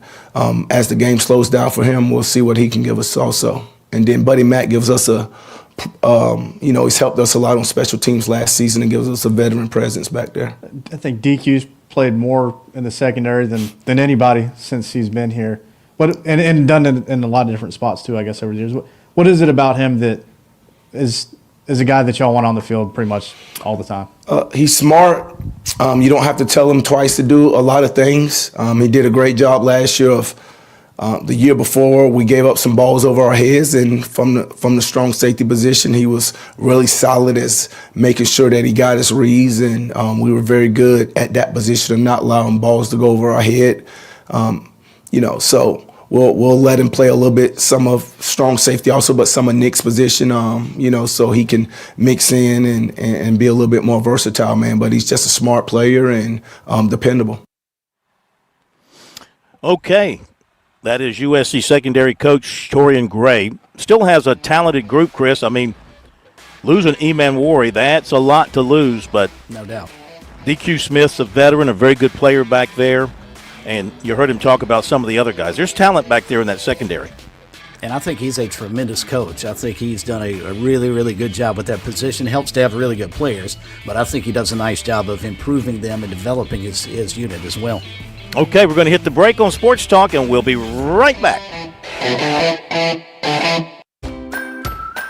as the game slows down for him, we'll see what he can give us also. And then Buddy Mack gives us he's helped us a lot on special teams last season and gives us a veteran presence back there. I think DQ's played more in the secondary than anybody since he's been here. And done it in a lot of different spots too, I guess, over the years. What is it about him that is a guy that y'all want on the field pretty much all the time? He's smart. You don't have to tell him twice to do a lot of things. He did a great job last year of the year before. We gave up some balls over our heads, and from the strong safety position, he was really solid as making sure that he got his reads, and we were very good at that position of not allowing balls to go over our head. So we'll let him play a little bit, some of strong safety also, but some of Nick's position, so he can mix in and be a little bit more versatile, man. But he's just a smart player and dependable. Okay. That is USC secondary coach Torian Gray. Still has a talented group, Chris. I mean, losing Eman Worry, that's a lot to lose, but no doubt. DQ Smith's a veteran, a very good player back there. And you heard him talk about some of the other guys. There's talent back there in that secondary. And I think he's a tremendous coach. I think he's done a really, really good job with that position. Helps to have really good players, but I think he does a nice job of improving them and developing his unit as well. Okay, we're going to hit the break on Sports Talk, and we'll be right back.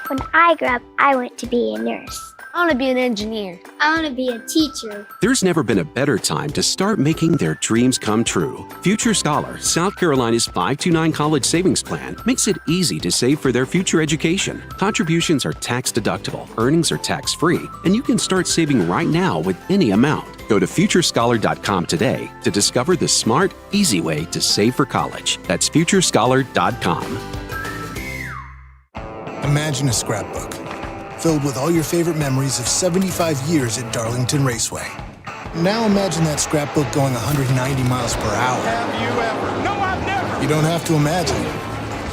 When I grew up, I want to be a nurse. I want to be an engineer. I want to be a teacher. There's never been a better time to start making their dreams come true. Future Scholar, South Carolina's 529 college savings plan, makes it easy to save for their future education. Contributions are tax deductible, earnings are tax free, and you can start saving right now with any amount. Go to futurescholar.com today to discover the smart, easy way to save for college. That's futurescholar.com. Imagine a scrapbook filled with all your favorite memories of 75 years at Darlington Raceway. Now imagine that scrapbook going 190 miles per hour. Have you ever? No, I've never. You don't have to imagine.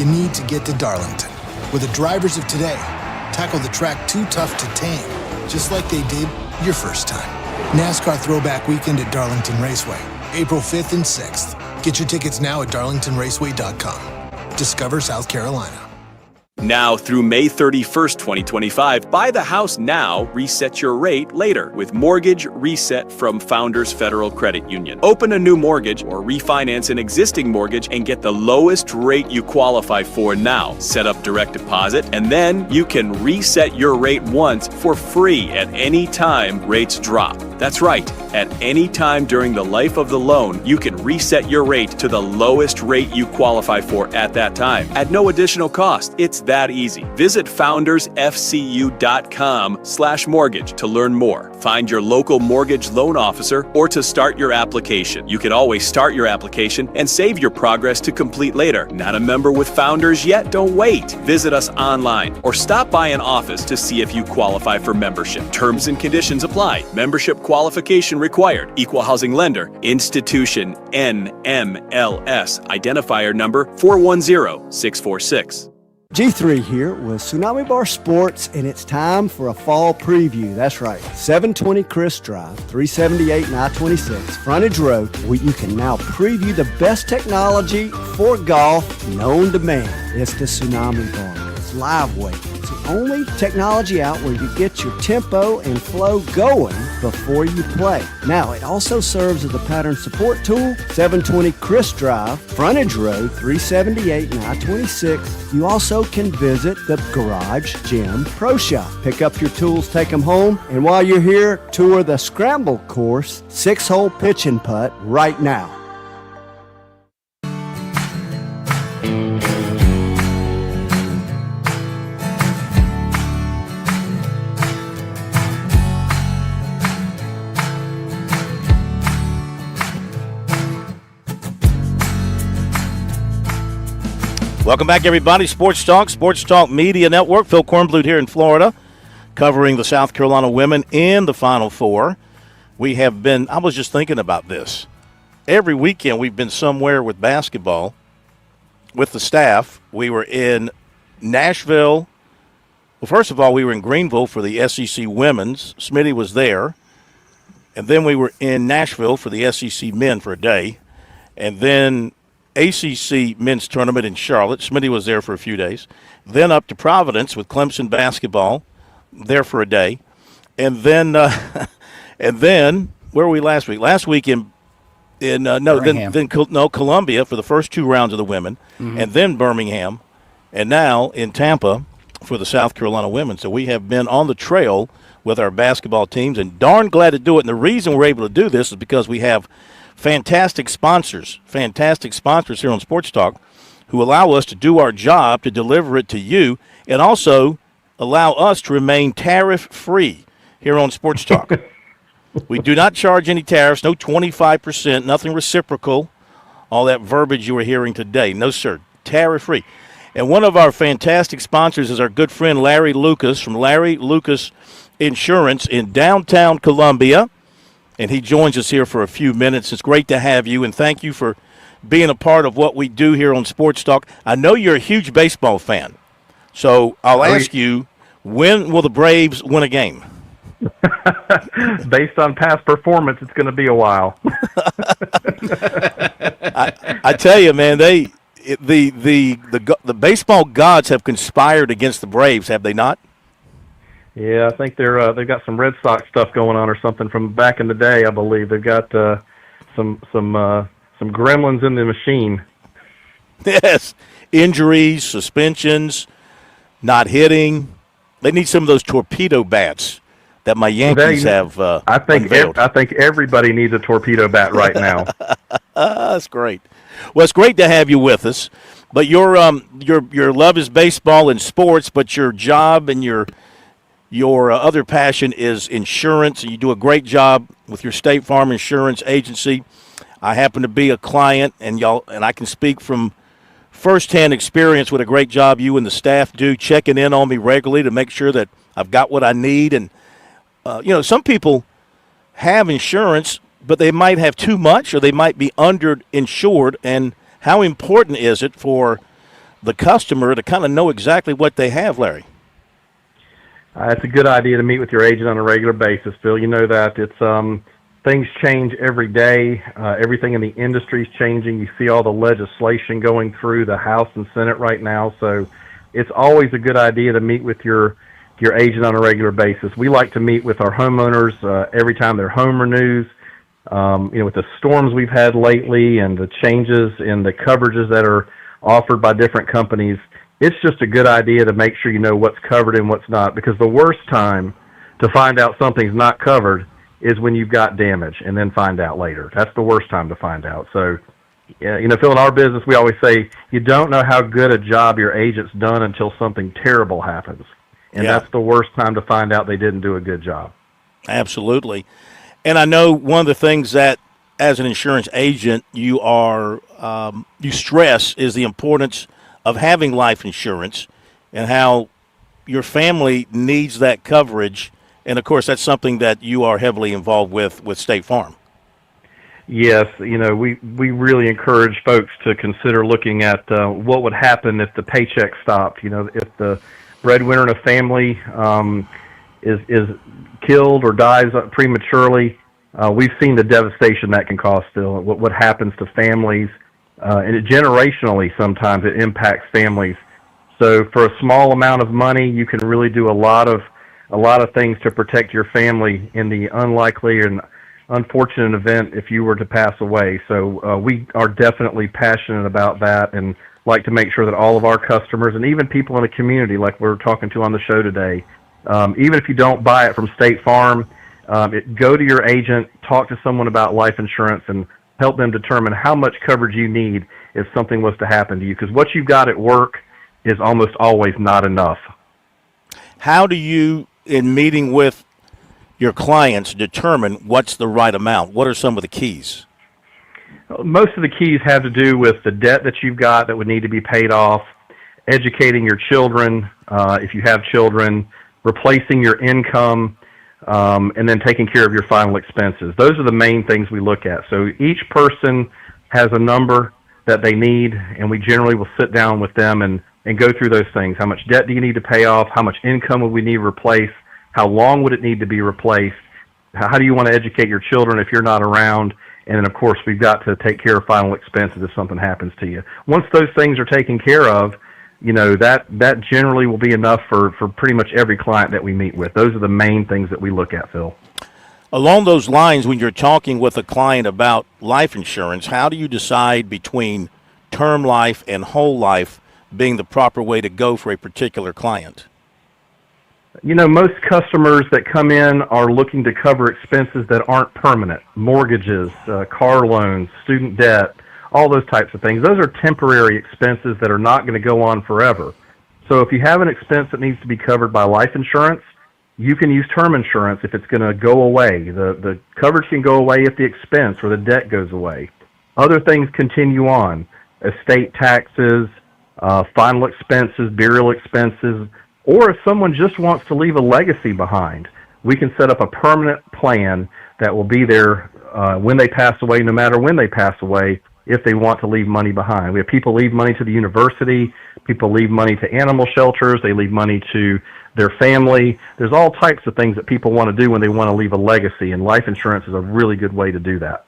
You need to get to Darlington, where the drivers of today tackle the track too tough to tame, just like they did your first time. NASCAR Throwback Weekend at Darlington Raceway, April 5th and 6th. Get your tickets now at darlingtonraceway.com. Discover South Carolina. Now through May 31st, 2025, buy the house now, reset your rate later with Mortgage Reset from Founders Federal Credit Union. Open a new mortgage or refinance an existing mortgage and get the lowest rate you qualify for now. Set up direct deposit, and then you can reset your rate once for free at any time rates drop. That's right. At any time during the life of the loan, you can reset your rate to the lowest rate you qualify for at that time at no additional cost. It's that easy. Visit foundersfcu.com/mortgage to learn more. Find your local mortgage loan officer or to start your application. You can always start your application and save your progress to complete later. Not a member with Founders yet? Don't wait. Visit us online or stop by an office to see if you qualify for membership. Terms and conditions apply. Membership qualification required. Equal housing lender. Institution NMLS. Identifier number 410646. G3 here with Tsunami Bar Sports, and it's time for a fall preview. That's right, 720 Chris Drive, 378 and I-26, Frontage Road, where you can now preview the best technology for golf known to man. It's the Tsunami Bar. It's live weight. It's the only technology out where you get your tempo and flow going before you play. Now, it also serves as a pattern support tool. 720 Chris Drive, Frontage Road, 378 and I-26. You also can visit the Garage Gym Pro Shop. Pick up your tools, take them home, and while you're here, tour the Scramble Course 6-hole pitch and putt right now. Welcome back, everybody. Sports Talk Media Network. Phil Kornblut here in Florida, covering the South Carolina women in the Final Four. We have been, I was just thinking about this. Every weekend we've been somewhere with basketball with the staff. We were in Nashville. Well, first of all, we were in Greenville for the SEC Women's. Smitty was there. And then we were in Nashville for the SEC Men for a day. And then ACC men's tournament in Charlotte. Smitty was there for a few days. Then up to Providence with Clemson basketball, there for a day. And then where were we last week? Last week in Columbia for the first two rounds of the women, and then Birmingham, and now in Tampa for the South Carolina women. So we have been on the trail with our basketball teams, and darn glad to do it. And the reason we're able to do this is because we have fantastic sponsors here on Sports Talk who allow us to do our job, to deliver it to you, and also allow us to remain tariff-free here on Sports Talk. We do not charge any tariffs, no 25%, nothing reciprocal, all that verbiage you were hearing today. No, sir, tariff-free. And one of our fantastic sponsors is our good friend Larry Lucas from Larry Lucas Insurance in downtown Columbia. And he joins us here for a few minutes. It's great to have you, and thank you for being a part of what we do here on Sports Talk. I know you're a huge baseball fan, so I'll ask you, when will the Braves win a game? Based on past performance, it's going to be a while. I tell you, man, the baseball gods have conspired against the Braves, have they not? Yeah, I think they've got some Red Sox stuff going on or something from back in the day. I believe they've got some gremlins in the machine. Yes, injuries, suspensions, not hitting. They need some of those torpedo bats that my Yankees have. I think everybody needs a torpedo bat right now. That's great. Well, it's great to have you with us. But your love is baseball and sports, but your job and your other passion is insurance. You do a great job with your State Farm Insurance Agency. I happen to be a client, and I can speak from firsthand experience what a great job you and the staff do, checking in on me regularly to make sure that I've got what I need. And some people have insurance, but they might have too much, or they might be underinsured. And how important is it for the customer to kind of know exactly what they have, Larry? It's a good idea to meet with your agent on a regular basis, Phil. You know that it's things change every day. Everything in the industry is changing. You see all the legislation going through the House and Senate right now, so it's always a good idea to meet with your agent on a regular basis. We like to meet with our homeowners every time their home renews. With the storms we've had lately and the changes in the coverages that are offered by different companies, it's just a good idea to make sure you know what's covered and what's not, because the worst time to find out something's not covered is when you've got damage, and then find out later. That's the worst time to find out. So, Phil, in our business, we always say you don't know how good a job your agent's done until something terrible happens. And that's the worst time to find out they didn't do a good job. Absolutely. And I know one of the things that, as an insurance agent, you stress is the importance of having life insurance and how your family needs that coverage. And, of course, that's something that you are heavily involved with State Farm. Yes, we really encourage folks to consider looking at what would happen if the paycheck stopped. If the breadwinner in a family is killed or dies prematurely, we've seen the devastation that can cause still. What happens to families, and generationally sometimes it impacts families. So for a small amount of money, you can really do a lot of things to protect your family in the unlikely and unfortunate event if you were to pass away. So we are definitely passionate about that and like to make sure that all of our customers and even people in the community, like we're talking to on the show today, even if you don't buy it from State Farm, go to your agent, talk to someone about life insurance, and help them determine how much coverage you need if something was to happen to you. Because what you've got at work is almost always not enough. How do you, in meeting with your clients, determine what's the right amount? What are some of the keys? Most of the keys have to do with the debt that you've got that would need to be paid off, educating your children, if you have children, replacing your income, and then taking care of your final expenses. Those are the main things we look at. So each person has a number that they need, and we generally will sit down with them and go through those things. How much debt do you need to pay off? How much income would we need to replace? How long would it need to be replaced? How do you want to educate your children if you're not around? And then, of course, we've got to take care of final expenses if something happens to you. Once those things are taken care of, that generally will be enough for pretty much every client that we meet with. Those are the main things that we look at, Phil. Along those lines, when you're talking with a client about life insurance, how do you decide between term life and whole life being the proper way to go for a particular client? Most customers that come in are looking to cover expenses that aren't permanent. Mortgages, car loans, student debt, all those types of things. Those are temporary expenses that are not going to go on forever. So if you have an expense that needs to be covered by life insurance, you can use term insurance if it's going to go away. The coverage can go away if the expense or the debt goes away. Other things continue on. Estate taxes, final expenses, burial expenses, or if someone just wants to leave a legacy behind, we can set up a permanent plan that will be there when they pass away, no matter when they pass away, if they want to leave money behind. We have people leave money to the university, people leave money to animal shelters, they leave money to their family. There's all types of things that people want to do when they want to leave a legacy, and life insurance is a really good way to do that.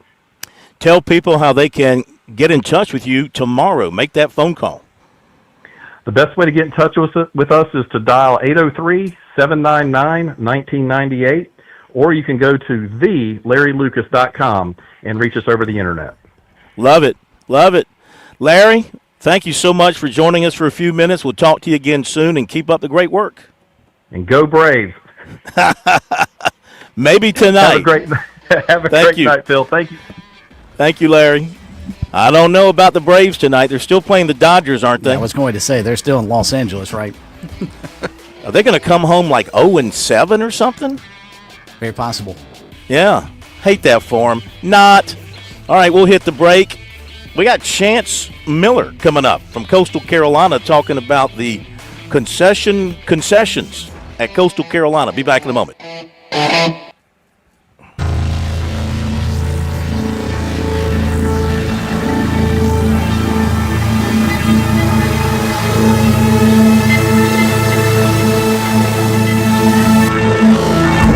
Tell people how they can get in touch with you tomorrow. Make that phone call. The best way to get in touch with us is to dial 803-799-1998, or you can go to thelarrylucas.com and reach us over the internet. Love it. Love it. Larry, thank you so much for joining us for a few minutes. We'll talk to you again soon, and keep up the great work. And go Braves. Maybe tonight. Have a great night, Phil. Thank you. Thank you, Larry. I don't know about the Braves tonight. They're still playing the Dodgers, aren't they? I was going to say, they're still in Los Angeles, right? Are they going to come home like 0-7 or something? Very possible. Yeah. Hate that for them. Not. All right, we'll hit the break. We got Chance Miller coming up from Coastal Carolina talking about the concessions at Coastal Carolina. Be back in a moment.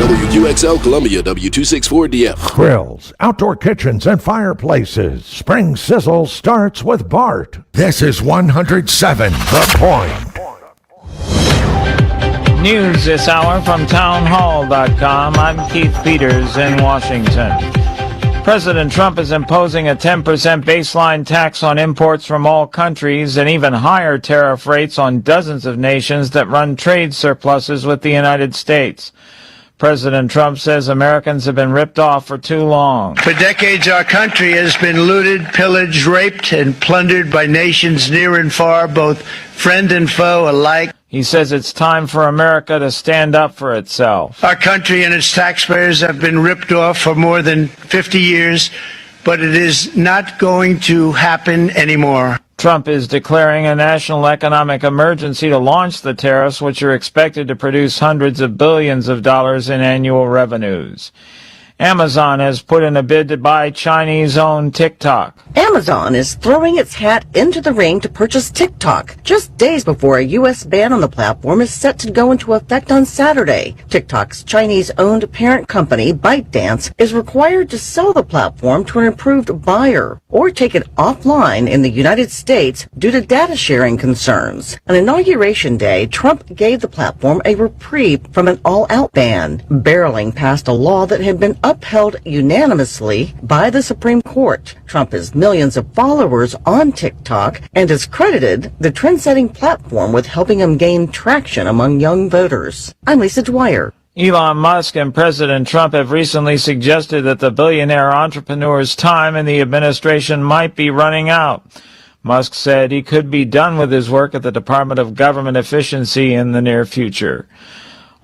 WQXL Columbia, W264DF. Grills, outdoor kitchens, and fireplaces. Spring Sizzle starts with Bart. This is 107 The Point. News this hour from townhall.com. I'm Keith Peters in Washington. President Trump is imposing a 10% baseline tax on imports from all countries and even higher tariff rates on dozens of nations that run trade surpluses with the United States. President Trump says Americans have been ripped off for too long. For decades, our country has been looted, pillaged, raped, and plundered by nations near and far, both friend and foe alike. He says it's time for America to stand up for itself. Our country and its taxpayers have been ripped off for more than 50 years, but it is not going to happen anymore. Trump is declaring a national economic emergency to launch the tariffs, which are expected to produce hundreds of billions of dollars in annual revenues. Amazon has put in a bid to buy Chinese-owned TikTok. Amazon is throwing its hat into the ring to purchase TikTok, just days before a U.S. ban on the platform is set to go into effect on Saturday. TikTok's Chinese-owned parent company, ByteDance, is required to sell the platform to an approved buyer or take it offline in the United States due to data sharing concerns. On Inauguration Day, Trump gave the platform a reprieve from an all-out ban, barreling past a law that had been upheld unanimously by the Supreme Court. Trump has millions of followers on TikTok and has credited the trend-setting platform with helping him gain traction among young voters. I'm Lisa Dwyer. Elon Musk and President Trump have recently suggested that the billionaire entrepreneur's time in the administration might be running out. Musk said he could be done with his work at the Department of Government Efficiency in the near future.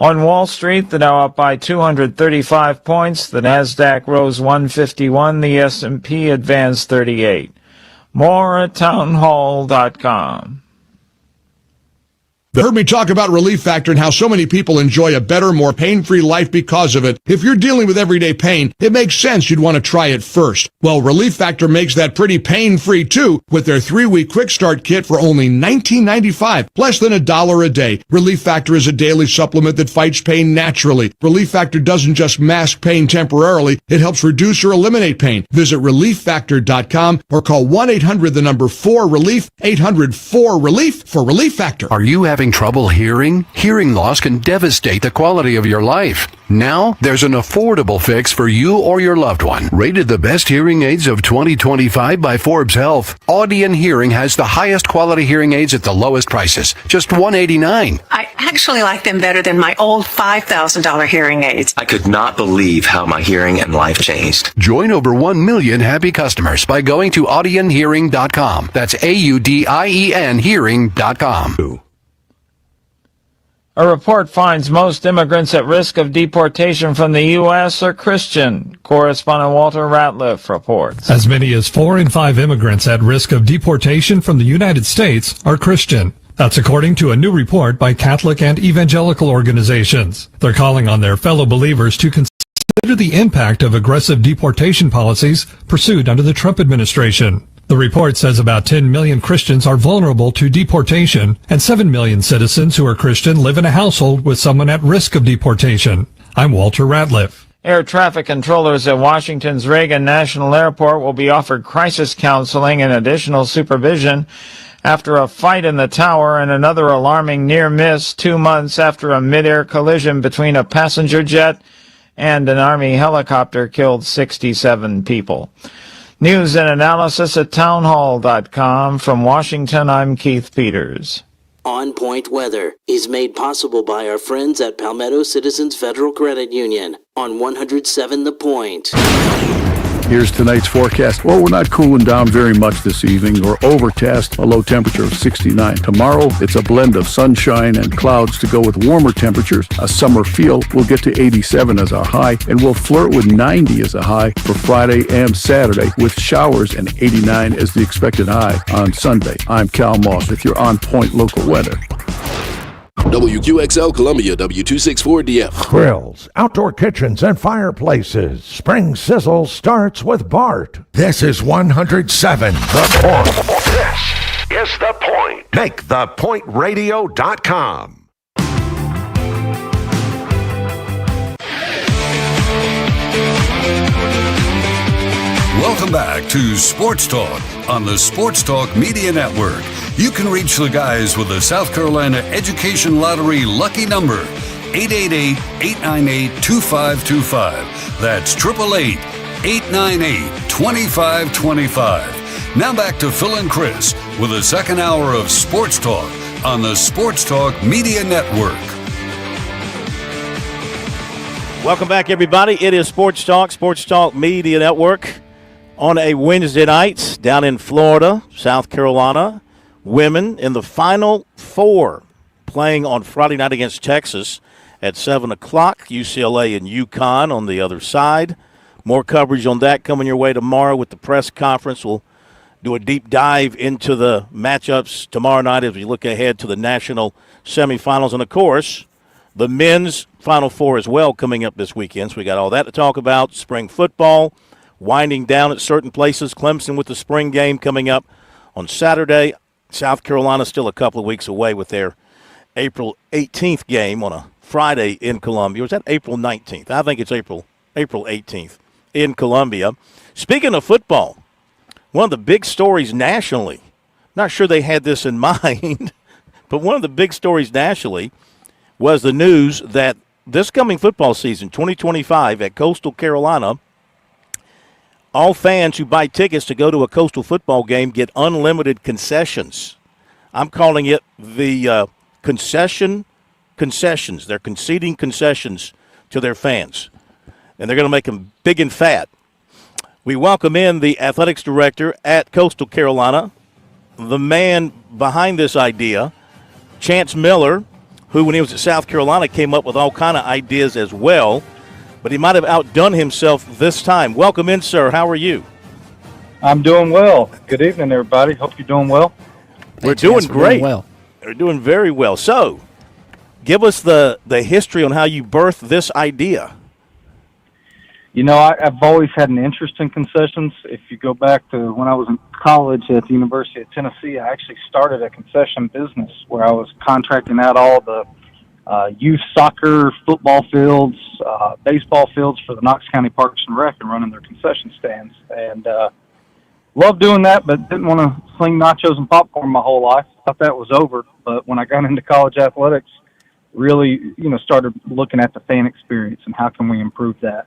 On Wall Street, the Dow up by 235 points, the Nasdaq rose 151, the S&P advanced 38. More at townhall.com. You heard me talk about Relief Factor and how so many people enjoy a better, more pain-free life because of it. If you're dealing with everyday pain, it makes sense you'd want to try it first. Well, Relief Factor makes that pretty pain-free too with their 3-week quick start kit for only $19.95, less than $1 a day. Relief Factor is a daily supplement that fights pain naturally. Relief Factor doesn't just mask pain temporarily, it helps reduce or eliminate pain. Visit ReliefFactor.com or call 1-800-4RELIEF, 800-4RELIEF for Relief Factor. Are you having trouble hearing? Hearing loss can devastate the quality of your life. Now, there's an affordable fix for you or your loved one. Rated the best hearing aids of 2025 by Forbes Health, Audion Hearing has the highest quality hearing aids at the lowest prices, just $189. I actually like them better than my old $5,000 hearing aids. I could not believe how my hearing and life changed. Join over 1 million happy customers by going to audionhearing.com. That's AUDIEN hearing.com. A report finds most immigrants at risk of deportation from the U.S. are Christian. Correspondent Walter Ratliff reports. As many as 4 in 5 immigrants at risk of deportation from the United States are Christian. That's according to a new report by Catholic and evangelical organizations. They're calling on their fellow believers to consider the impact of aggressive deportation policies pursued under the Trump administration. The report says about 10 million Christians are vulnerable to deportation, and 7 million citizens who are Christian live in a household with someone at risk of deportation. I'm Walter Ratliff. Air traffic controllers at Washington's Reagan National Airport will be offered crisis counseling and additional supervision after a fight in the tower and another alarming near miss 2 months after a mid-air collision between a passenger jet and an Army helicopter killed 67 people. News and analysis at townhall.com. From Washington, I'm Keith Peters. On Point Weather is made possible by our friends at Palmetto Citizens Federal Credit Union on 107 The Point. Here's tonight's forecast. Well, we're not cooling down very much this evening. We're overcast, a low temperature of 69. Tomorrow, it's a blend of sunshine and clouds to go with warmer temperatures. A summer feel. We'll get to 87 as our high, and we'll flirt with 90 as a high for Friday and Saturday, with showers and 89 as the expected high on Sunday. I'm Cal Moss with your On Point local weather. WQXL Columbia, W264DF. Grills, outdoor kitchens, and fireplaces. Spring Sizzle starts with Bart. This is 107 The Point. This is The Point. Make thepointradio.com. Welcome back to Sports Talk on the Sports Talk Media Network. You can reach the guys with the South Carolina Education Lottery lucky number, 888-898-2525. That's 888-898-2525. Now back to Phil and Chris with the second hour of Sports Talk on the Sports Talk Media Network. Welcome back, everybody. It is Sports Talk Media Network on a Wednesday night down in Florida, South Carolina. Women in the Final Four playing on Friday night against Texas at 7 o'clock. UCLA and UConn on the other side. More coverage on that coming your way tomorrow with the press conference. We'll do a deep dive into the matchups tomorrow night as we look ahead to the national semifinals. And, of course, the men's Final Four as well coming up this weekend. So we got all that to talk about. Spring football winding down at certain places. Clemson with the spring game coming up on Saturday. South Carolina still a couple of weeks away with their April 18th game on a Friday in Columbia. Was that April 19th? I think it's April 18th in Columbia. Speaking of football, one of the big stories nationally, not sure they had this in mind, but one of the big stories nationally was the news that this coming football season, 2025, at Coastal Carolina, all fans who buy tickets to go to a Coastal football game get unlimited concessions. I'm calling it the concessions. They're conceding concessions to their fans, and they're going to make them big and fat. We welcome in the athletics director at Coastal Carolina, the man behind this idea, Chance Miller, who, when he was at South Carolina, came up with all kind of ideas as well, but he might have outdone himself this time. Welcome in, sir. How are you? I'm doing well. Good evening, everybody. Hope you're doing well. We're doing great. We're doing very well. So, give us the history on how you birthed this idea. You know, I've always had an interest in concessions. If you go back to when I was in college at the University of Tennessee, I actually started a concession business where I was contracting out all the youth soccer, football fields, baseball fields for the Knox County Parks and Rec and running their concession stands. And loved doing that, but didn't want to sling nachos and popcorn my whole life. Thought that was over. But when I got into college athletics, really, started looking at the fan experience and how can we improve that.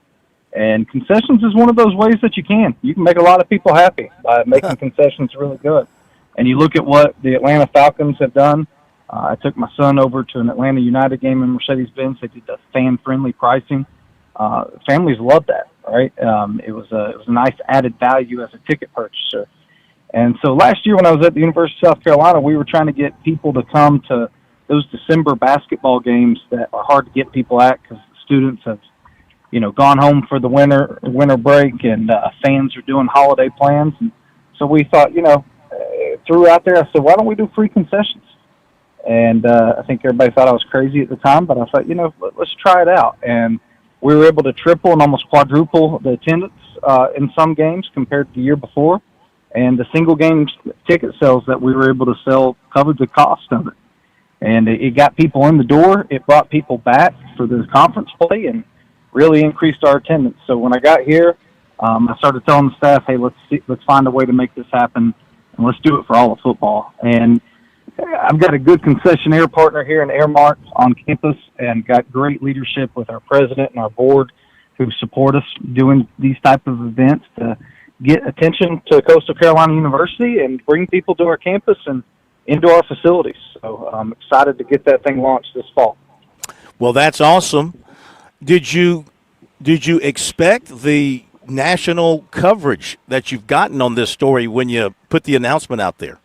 And concessions is one of those ways that you can. You can make a lot of people happy by making concessions really good. And you look at what the Atlanta Falcons have done. I took my son over to an Atlanta United game in Mercedes-Benz. They did the fan-friendly pricing. Families love that, right? It was a nice added value as a ticket purchaser. And so last year when I was at the University of South Carolina, we were trying to get people to come to those December basketball games that are hard to get people at because students have gone home for the winter break, and fans are doing holiday plans. And so we thought, threw out there, I said, why don't we do free concessions? And I think everybody thought I was crazy at the time, but I thought, let's try it out. And we were able to triple and almost quadruple the attendance in some games compared to the year before. And the single game ticket sales that we were able to sell covered the cost of it. And it got people in the door. It brought people back for the conference play and really increased our attendance. So when I got here, I started telling the staff, hey, let's find a way to make this happen, and let's do it for all of football. And I've got a good concessionaire partner here in Airmark on campus and got great leadership with our president and our board who support us doing these type of events to get attention to Coastal Carolina University and bring people to our campus and into our facilities. So I'm excited to get that thing launched this fall. Well, that's awesome. Did you expect the national coverage that you've gotten on this story when you put the announcement out there?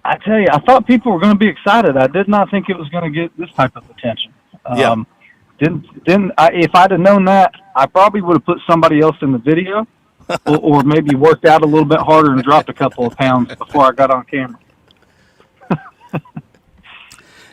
I tell you, I thought people were going to be excited. I did not think it was going to get this type of attention. If I'd have known that, I probably would have put somebody else in the video, or maybe worked out a little bit harder and dropped a couple of pounds before I got on camera.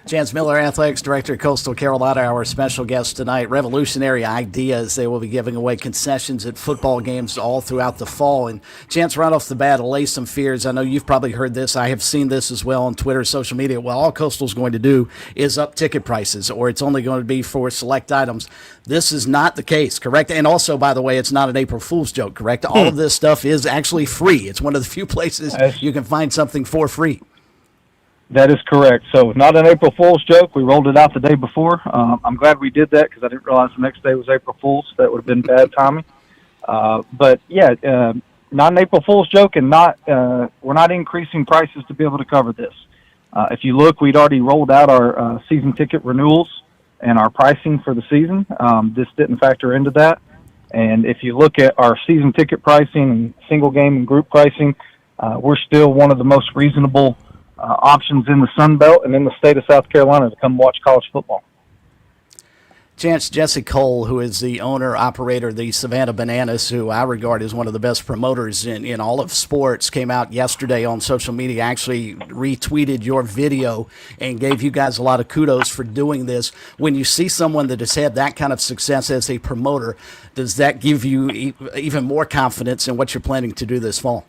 Chance Miller, Athletics Director at Coastal Carolina, our special guest tonight. Revolutionary ideas. They will be giving away concessions at football games all throughout the fall. And Chance, right off the bat, allay some fears. I know you've probably heard this. I have seen this as well on Twitter, social media. Well, all Coastal's going to do is up ticket prices, or it's only going to be for select items. This is not the case, correct? And also, by the way, it's not an April Fool's joke, correct? All of this stuff is actually free. It's one of the few places you can find something for free. That is correct. So not an April Fool's joke. We rolled it out the day before. I'm glad we did that because I didn't realize the next day was April Fool's. That would have been bad timing. But yeah, not an April Fool's joke, and we're not increasing prices to be able to cover this. If you look, we'd already rolled out our season ticket renewals and our pricing for the season. This didn't factor into that. And if you look at our season ticket pricing and single game and group pricing, we're still one of the most reasonable options in the Sun Belt and in the state of South Carolina to come watch college football. Chance, Jesse Cole, who is the owner, operator of the Savannah Bananas, who I regard as one of the best promoters in all of sports, came out yesterday on social media, actually retweeted your video and gave you guys a lot of kudos for doing this. When you see someone that has had that kind of success as a promoter, does that give you even more confidence in what you're planning to do this fall?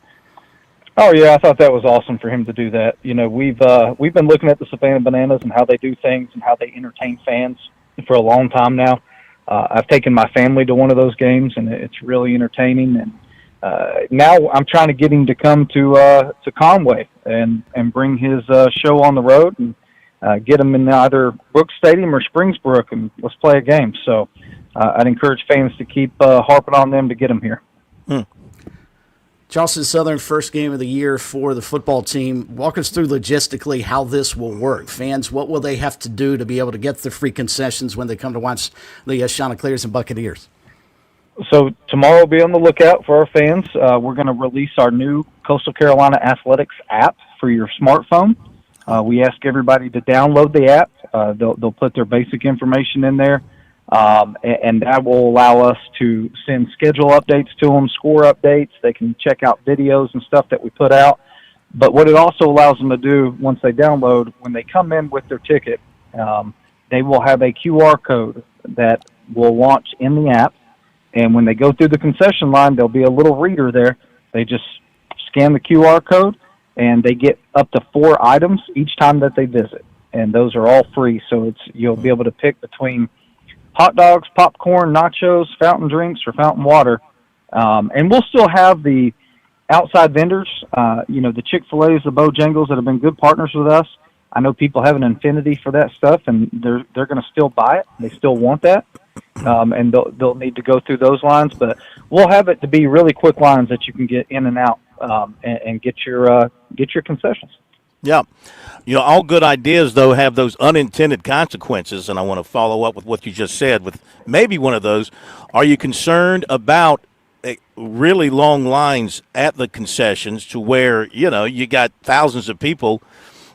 Oh yeah, I thought that was awesome for him to do that. You know, we've been looking at the Savannah Bananas and how they do things and how they entertain fans for a long time now. I've taken my family to one of those games, and it's really entertaining. And now I'm trying to get him to come to Conway and bring his show on the road and get him in either Brooks Stadium or Springsbrook, and let's play a game. So I'd encourage fans to keep harping on them to get him here. Charleston Southern, first game of the year for the football team. Walk us through logistically how this will work. Fans, what will they have to do to be able to get the free concessions when they come to watch the Chanticleers and Buccaneers? So tomorrow, be on the lookout for our fans. We're going to release our new Coastal Carolina Athletics app for your smartphone. We ask everybody to download the app. They'll put their basic information in there. And that will allow us to send schedule updates to them, score updates. They can check out videos and stuff that we put out. But what it also allows them to do once they download, when they come in with their ticket, they will have a QR code that will launch in the app. And when they go through the concession line, there'll be a little reader there. They just scan the QR code, and they get up to 4 items each time that they visit. And those are all free. So you'll be able to pick between hot dogs, popcorn, nachos, fountain drinks, or fountain water. And we'll still have the outside vendors, the Chick-fil-A's, the Bojangles that have been good partners with us. I know people have an affinity for that stuff, and they're going to still buy it. They still want that, and they'll need to go through those lines. But we'll have it to be really quick lines that you can get in and out and get your concessions. Yeah. All good ideas, though, have those unintended consequences, and I want to follow up with what you just said with maybe one of those. Are you concerned about really long lines at the concessions to where, you got thousands of people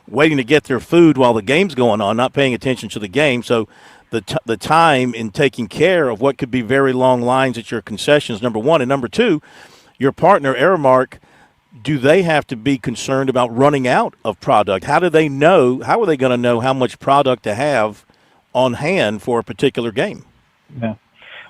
waiting to get their food while the game's going on, not paying attention to the game? So the time in taking care of what could be very long lines at your concessions, number one. And number two, your partner, Aramark, do they have to be concerned about running out of product? How are they going to know how much product to have on hand for a particular game? Yeah.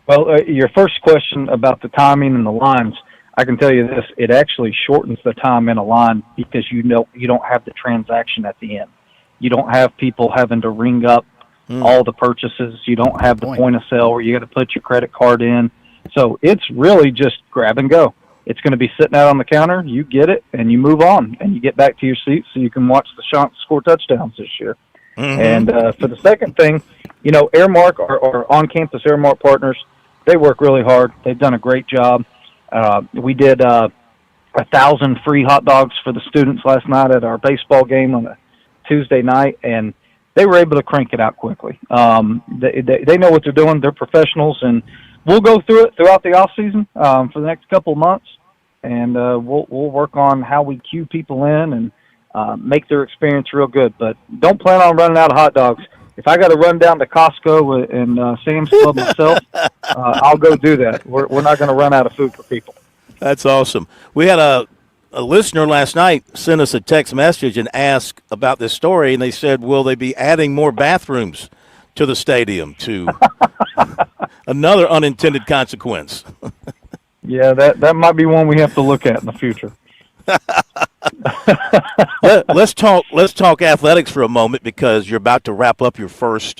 Well, your first question about the timing and the lines, I can tell you this, it actually shortens the time in a line because you don't have the transaction at the end. You don't have people having to ring up all the purchases. You don't have the point of sale where you got to put your credit card in. So it's really just grab and go. It's going to be sitting out on the counter. You get it, and you move on, and you get back to your seat so you can watch the Shanks score touchdowns this year. Mm-hmm. And for the second thing, Airmark, our on-campus Airmark partners, they work really hard. They've done a great job. We did 1,000 free hot dogs for the students last night at our baseball game on a Tuesday night, and they were able to crank it out quickly. They know what they're doing. They're professionals, and we'll go through it throughout the off season for the next couple of months, and we'll work on how we cue people in and make their experience real good. But don't plan on running out of hot dogs. If I got to run down to Costco and Sam's Club myself, I'll go do that. We're not going to run out of food for people. That's awesome. We had a listener last night send us a text message and ask about this story, and they said, will they be adding more bathrooms to the stadium to another unintended consequence? Yeah, that might be one we have to look at in the future. Let's talk athletics for a moment, because you're about to wrap up your first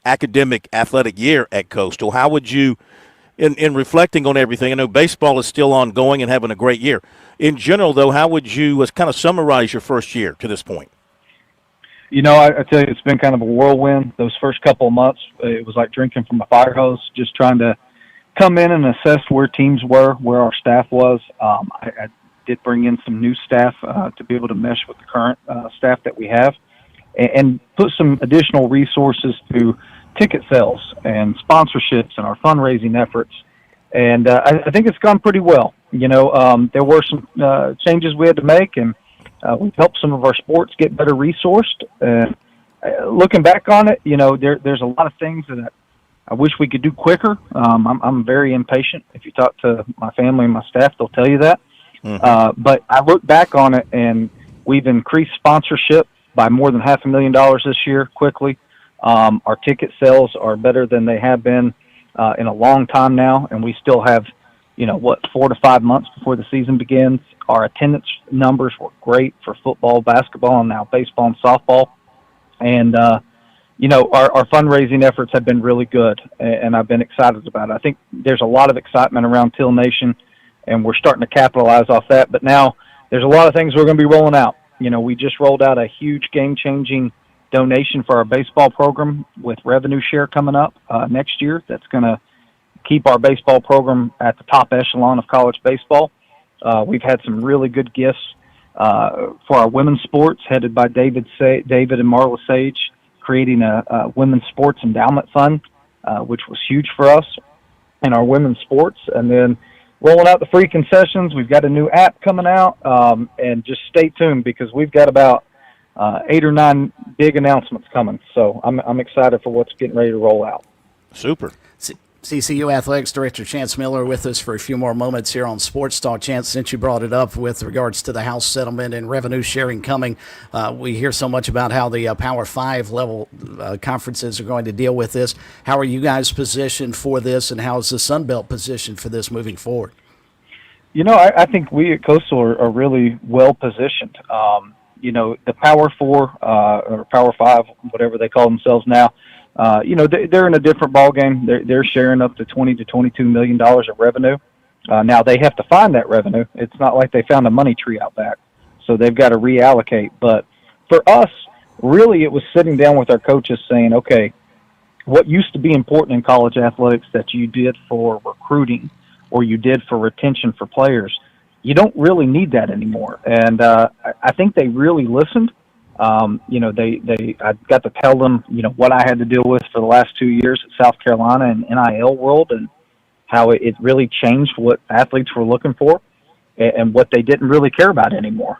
academic athletic year at Coastal. How would you, in reflecting on everything, I know baseball is still ongoing and having a great year. In general, though, how would you kind of summarize your first year to this point? I tell you, it's been kind of a whirlwind. Those first couple of months, it was like drinking from a fire hose, just trying to come in and assess where teams were, where our staff was. I did bring in some new staff to be able to mesh with the current staff that we have, and put some additional resources to ticket sales and sponsorships and our fundraising efforts. And I think it's gone pretty well. There were some changes we had to make, and we've helped some of our sports get better resourced. And looking back on it, there's a lot of things that I wish we could do quicker. I'm very impatient. If you talk to my family and my staff, they'll tell you that. Mm-hmm. But I look back on it, and we've increased sponsorship by more than $500,000 this year quickly. Our ticket sales are better than they have been in a long time now, and we still have, 4 to 5 months before the season begins. Our attendance numbers were great for football, basketball, and now baseball and softball. And, our fundraising efforts have been really good, and I've been excited about it. I think there's a lot of excitement around Teal Nation, and we're starting to capitalize off that. But now there's a lot of things we're going to be rolling out. We just rolled out a huge game-changing donation for our baseball program with revenue share coming up next year. That's going to keep our baseball program at the top echelon of college baseball. We've had some really good gifts for our women's sports, headed by David and Marla Sage, creating a women's sports endowment fund, which was huge for us in our women's sports. And then rolling out the free concessions. We've got a new app coming out, and just stay tuned because we've got about 8 or 9 big announcements coming. So I'm excited for what's getting ready to roll out. Super. CCU Athletics Director Chance Miller with us for a few more moments here on Sports Talk. Chance, since you brought it up with regards to the House settlement and revenue sharing coming, we hear so much about how the Power 5 level conferences are going to deal with this. How are you guys positioned for this, and how is the Sun Belt positioned for this moving forward? I think we at Coastal are really well positioned. The Power 4 or Power 5, whatever they call themselves now, they're in a different ballgame. They're sharing up to $20 to $22 million of revenue. Now they have to find that revenue. It's not like they found a money tree out back, so they've got to reallocate. But for us, really, it was sitting down with our coaches saying, okay, what used to be important in college athletics that you did for recruiting or you did for retention for players, you don't really need that anymore. And I think they really listened. I got to tell them, what I had to deal with for the last 2 years at South Carolina and NIL world, and how it really changed what athletes were looking for and what they didn't really care about anymore.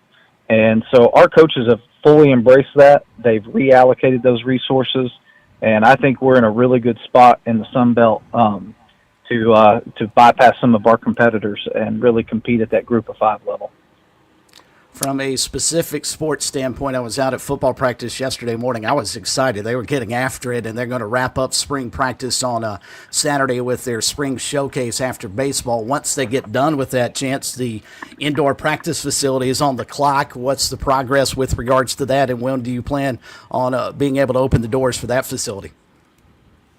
And so our coaches have fully embraced that. They've reallocated those resources, and I think we're in a really good spot in the Sun Belt to bypass some of our competitors and really compete at that Group of 5 level. From a specific sports standpoint, I was out at football practice yesterday morning. I was excited. They were getting after it, and they're going to wrap up spring practice on Saturday with their spring showcase after baseball. Once they get done with that, Chance, the indoor practice facility is on the clock. What's the progress with regards to that, and when do you plan on being able to open the doors for that facility?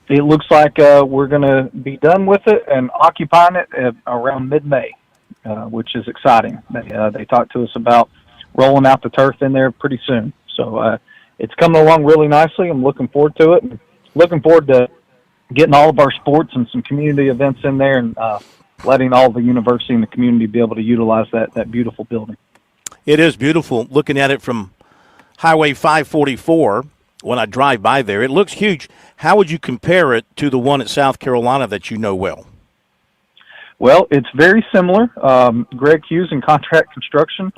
It looks like we're going to be done with it and occupying it around mid-May. Which is exciting. They talked to us about rolling out the turf in there pretty soon. So it's coming along really nicely. I'm looking forward to it. And looking forward to getting all of our sports and some community events in there, and letting all the university and the community be able to utilize that beautiful building. It is beautiful. Looking at it from Highway 544, when I drive by there, it looks huge. How would you compare it to the one at South Carolina that you know well? Well, it's very similar. Greg Hughes in Contract Construction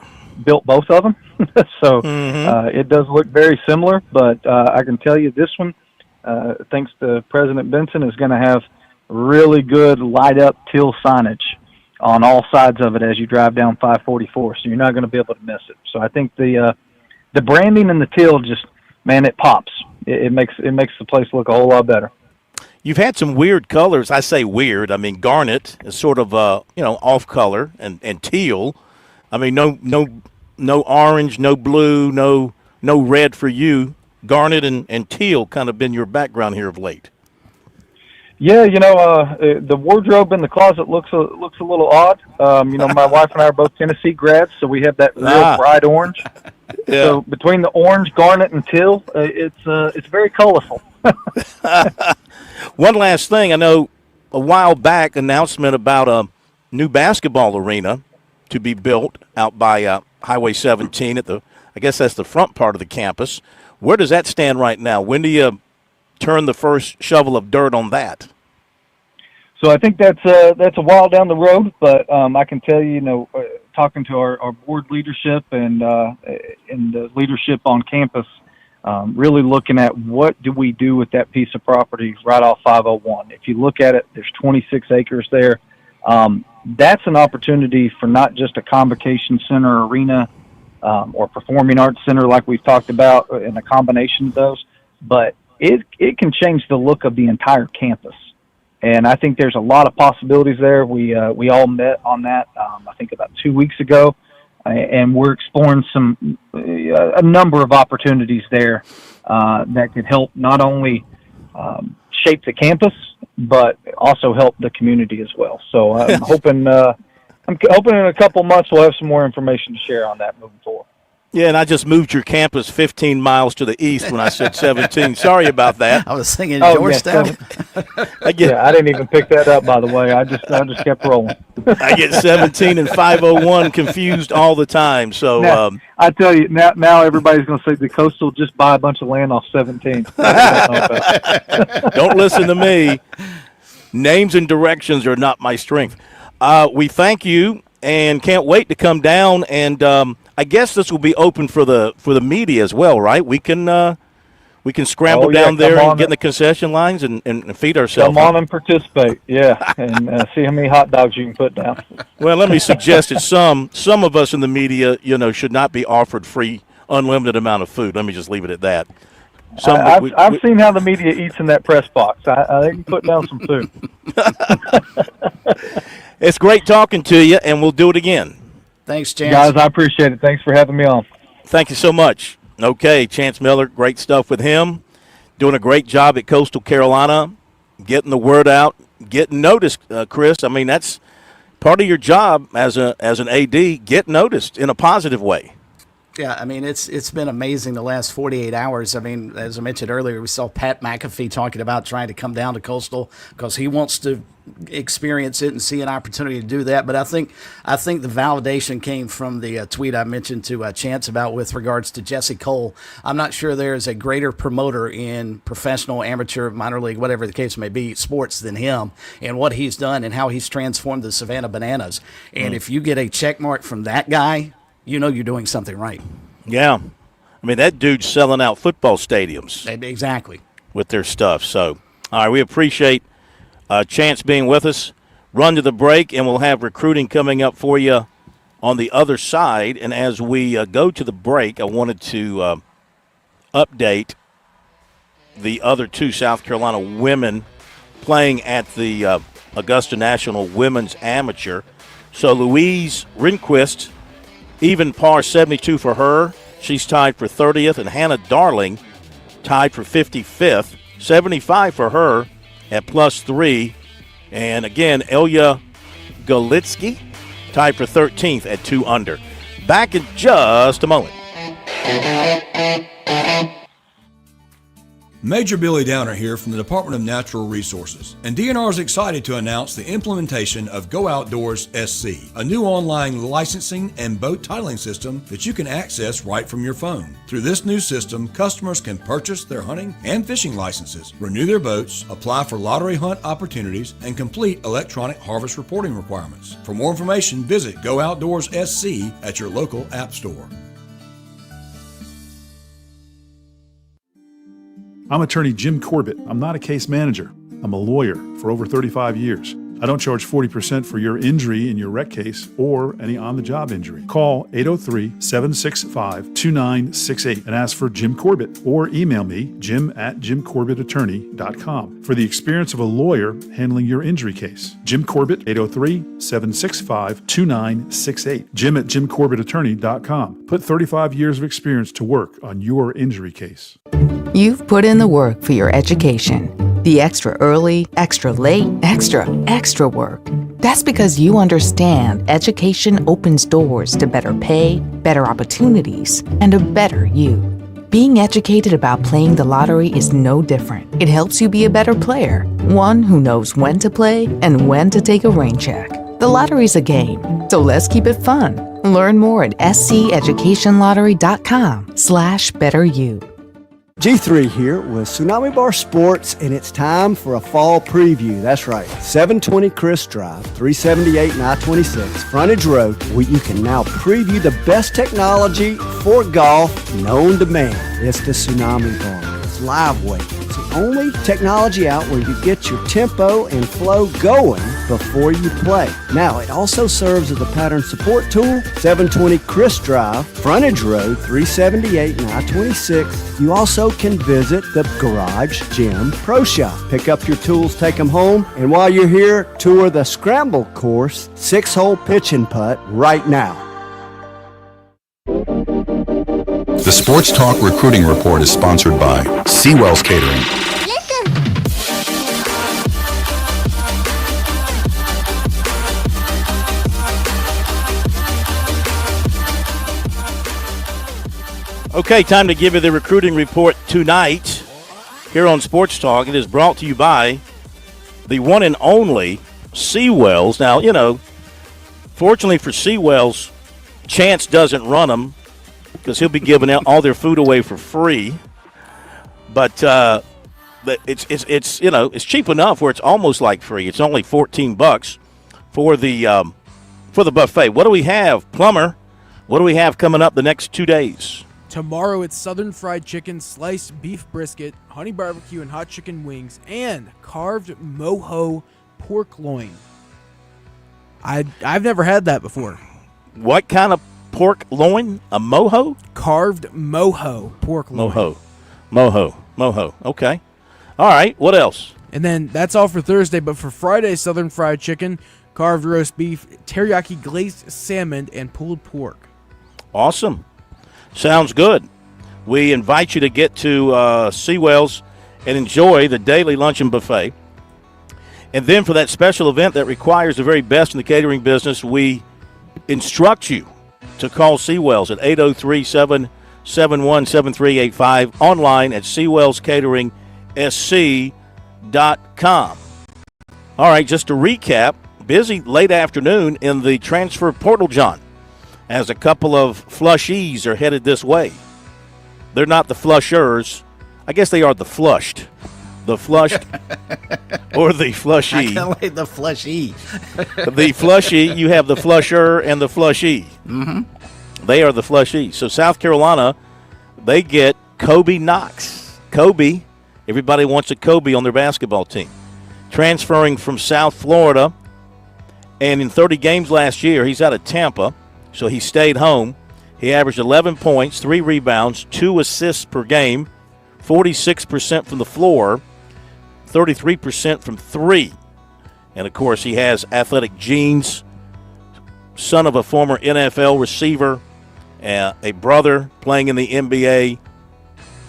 built both of them. So it does look very similar, but I can tell you this one, thanks to President Benson, is going to have really good light-up teal signage on all sides of it as you drive down 544, so you're not going to be able to miss it. So I think the branding and the teal just, man, it pops. It makes the place look a whole lot better. You've had some weird colors. I say weird. I mean, garnet is sort of off color, and teal. I mean, no orange, no blue, no red for you. Garnet and teal kind of been your background here of late. Yeah, the wardrobe in the closet looks a little odd. My wife and I are both Tennessee grads, so we have that real bright orange. Yeah. So between the orange, garnet, and teal, it's very colorful. One last thing, I know a while back announcement about a new basketball arena to be built out by Highway 17 I guess that's the front part of the campus. Where does that stand right now? When do you turn the first shovel of dirt on that? So I think that's a while down the road, but I can tell you, talking to our board leadership and the leadership on campus, really looking at what do we do with that piece of property right off 501. If you look at it, there's 26 acres there. That's an opportunity for not just a convocation center, arena, or performing arts center like we've talked about, and a combination of those, but it can change the look of the entire campus. And I think there's a lot of possibilities there. We all met on that, I think about 2 weeks ago, and we're exploring a number of opportunities there that could help not only shape the campus, but also help the community as well. So I'm hoping in a couple months we'll have some more information to share on that moving forward. Yeah, and I just moved your campus 15 miles to the east when I said 17. Sorry about that. I was thinking Georgetown. I didn't even pick that up, by the way. I just kept rolling. I get 17 and 501 confused all the time. So now, I tell you, now everybody's going to say the Coastal just buy a bunch of land off 17. Don't listen to me. Names and directions are not my strength. We thank you and can't wait to come down, and I guess this will be open for the media as well, right? We can scramble down there and get in the concession lines and feed ourselves. Come on and participate, yeah, and see how many hot dogs you can put down. Well, let me suggest that some of us in the media, should not be offered free, unlimited amount of food. Let me just leave it at that. I've seen how the media eats in that press box. I can put down some food. It's great talking to you, and we'll do it again. Thanks, Chance. Guys, I appreciate it. Thanks for having me on. Thank you so much. Okay, Chance Miller, great stuff with him. Doing a great job at Coastal Carolina, getting the word out, getting noticed, Chris. I mean, that's part of your job as an AD, get noticed in a positive way. Yeah, I mean, it's been amazing the last 48 hours. I mean, as I mentioned earlier, we saw Pat McAfee talking about trying to come down to Coastal because he wants to experience it and see an opportunity to do that. But I think the validation came from the tweet I mentioned to Chance about with regards to Jesse Cole. I'm not sure there is a greater promoter in professional, amateur, minor league, whatever the case may be, sports than him, and what he's done and how he's transformed the Savannah Bananas. And if you get a check mark from that guy, you know you're doing something right. Yeah. I mean, that dude's selling out football stadiums. Exactly. With their stuff. So, all right, we appreciate Chance being with us. Run to the break, and we'll have recruiting coming up for you on the other side. And as we go to the break, I wanted to update the other two South Carolina women playing at the Augusta National Women's Amateur. So Louise Rehnquist, even par 72 for her. She's tied for 30th. And Hannah Darling tied for 55th. 75 for her at +3. And again, Ilya Golitsky tied for 13th at 2 under. Back in just a moment. Major Billy Downer here from the Department of Natural Resources, and DNR is excited to announce the implementation of Go Outdoors SC, a new online licensing and boat titling system that you can access right from your phone. Through this new system, customers can purchase their hunting and fishing licenses, renew their boats, apply for lottery hunt opportunities, and complete electronic harvest reporting requirements. For more information, visit Go Outdoors SC at your local app store. I'm attorney Jim Corbett. I'm not a case manager. I'm a lawyer for over 35 years. I don't charge 40% for your injury in your wreck case or any on-the-job injury. Call 803-765-2968 and ask for Jim Corbett or email me, jim@jimcorbettattorney.com, for the experience of a lawyer handling your injury case. Jim Corbett, 803-765-2968. jim@jimcorbettattorney.com. Put 35 years of experience to work on your injury case. You've put in the work for your education. The extra early, extra late, extra work. That's because you understand education opens doors to better pay, better opportunities, and a better you. Being educated about playing the lottery is no different. It helps you be a better player, one who knows when to play and when to take a rain check. The lottery's a game, so let's keep it fun. Learn more at sceducationlottery.com/betteryou. G3 here with Tsunami Bar Sports, and it's time for a fall preview. That's right, 720 Chris Drive, 378 and I-26, Frontage Road, where you can now preview the best technology for golf known to man. It's the Tsunami Bar. It's live weight. It's the only technology out where you get your tempo and flow going before you play. Now, it also serves as a pattern support tool. 720 Chris Drive, Frontage Road, 378 and I-26. You also can visit the Garage Gym Pro Shop. Pick up your tools, take them home, and while you're here, tour the Scramble Course 6-hole pitch and putt right now. The Sports Talk Recruiting Report is sponsored by Seawell's Catering. Okay, time to give you the recruiting report tonight here on Sports Talk. It is brought to you by the one and only Seawells. Now, you know, fortunately for Seawells, Chance doesn't run them because he'll be giving out all their food away for free. But it's you know, it's cheap enough where it's almost like free. It's only $14 for the buffet. What do we have, Plumber? What do we have coming up the next 2 days? Tomorrow it's Southern Fried Chicken, sliced beef brisket, honey barbecue and hot chicken wings, and carved mojo pork loin. I've never had that before. What kind of pork loin? A mojo? Carved mojo pork loin. Mojo. Okay. All right. What else? And then that's all for Thursday, but for Friday, Southern Fried Chicken, carved roast beef, teriyaki glazed salmon, and pulled pork. Awesome. Sounds good. We invite you to get to Seawells and enjoy the daily luncheon buffet. And then for that special event that requires the very best in the catering business, we instruct you to call Seawells at 803-771-7385, online at SeawellsCateringSC.com. All right, just to recap, busy late afternoon in the transfer portal, John, as a couple of flushies are headed this way. They're not the flushers. I guess they are the flushed. The flushed or the flushie. I kind of like the flushie. The flushie, you have the flusher and the flushie. Mm-hmm. They are the flushies. So South Carolina, they get Kobe Knox. Kobe, everybody wants a Kobe on their basketball team. Transferring from South Florida, and in 30 games last year, he's out of Tampa. So he stayed home. He averaged 11 points, 3 rebounds, 2 assists per game, 46% from the floor, 33% from 3. And, of course, he has athletic genes, son of a former NFL receiver, a brother playing in the NBA,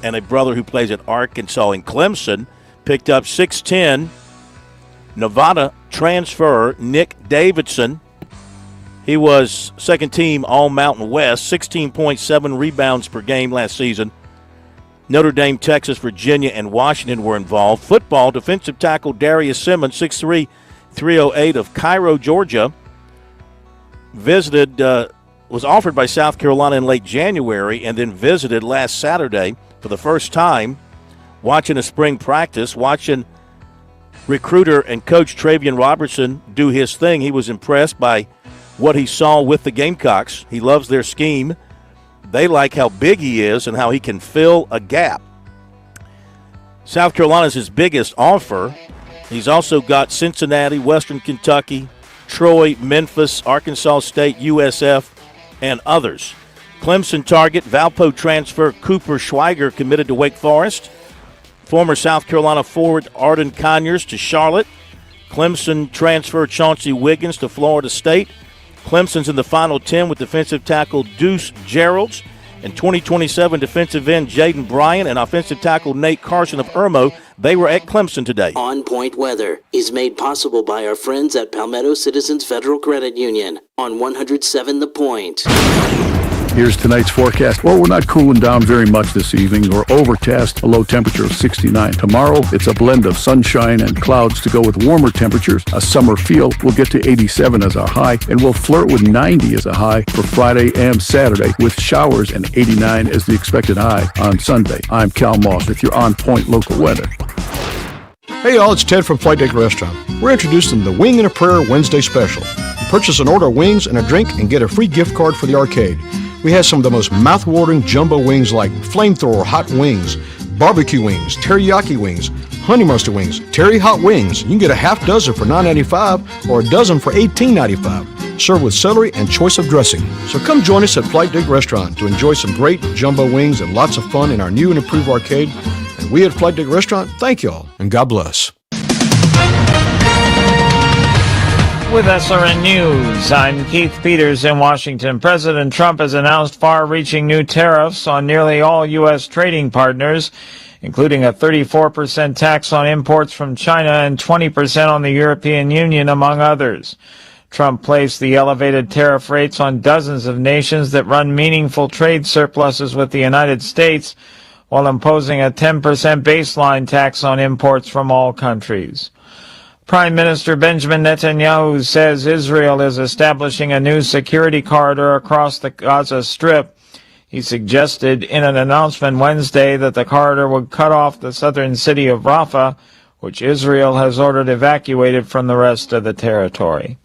and a brother who plays at Arkansas and Clemson. Picked up 6'10", Nevada transfer Nick Davidson. He was second team All-Mountain West, 16.7 rebounds per game last season. Notre Dame, Texas, Virginia, and Washington were involved. Football, defensive tackle Darius Simmons, 6'3", 308 of Cairo, Georgia. Was offered by South Carolina in late January and then visited last Saturday for the first time, watching a spring practice, watching recruiter and coach Travian Robertson do his thing. He was impressed by what he saw with the Gamecocks. He loves their scheme. They like how big he is and how he can fill a gap. South Carolina's his biggest offer. He's also got Cincinnati, Western Kentucky, Troy, Memphis, Arkansas State, USF, and others. Clemson target, Valpo transfer Cooper Schweiger committed to Wake Forest. Former South Carolina forward Arden Conyers to Charlotte. Clemson transfer Chauncey Wiggins to Florida State. Clemson's in the final 10 with defensive tackle Deuce Geralds and 2027 defensive end Jaden Bryant and offensive tackle Nate Carson of Irmo. They were at Clemson today. On Point Weather is made possible by our friends at Palmetto Citizens Federal Credit Union on 107 The Point. Here's tonight's forecast. Well, we're not cooling down very much this evening. We're overcast, a low temperature of 69. Tomorrow, it's a blend of sunshine and clouds to go with warmer temperatures. A summer feel. We'll get to 87 as our high, and we'll flirt with 90 as a high for Friday and Saturday, with showers and 89 as the expected high on Sunday. I'm Cal Moss with your on-point local weather. Hey y'all, it's Ted from Flight Deck Restaurant. We're introducing the Wing and a Prayer Wednesday special. You purchase an order of wings and a drink and get a free gift card for the arcade. We have some of the most mouth-watering jumbo wings like flamethrower hot wings, barbecue wings, teriyaki wings, honey mustard wings, terry hot wings. You can get a half dozen for $9.95 or a dozen for $18.95. Served with celery and choice of dressing. So come join us at Flight Deck Restaurant to enjoy some great jumbo wings and lots of fun in our new and improved arcade. And we at Flight Deck Restaurant thank y'all and God bless. With SRN News, I'm Keith Peters in Washington. President Trump has announced far-reaching new tariffs on nearly all U.S. trading partners, including a 34% tax on imports from China and 20% on the European Union, among others. Trump placed the elevated tariff rates on dozens of nations that run meaningful trade surpluses with the United States, while imposing a 10% baseline tax on imports from all countries. Prime Minister Benjamin Netanyahu says Israel is establishing a new security corridor across the Gaza Strip. He suggested in an announcement Wednesday that the corridor would cut off the southern city of Rafah, which Israel has ordered evacuated from the rest of the territory.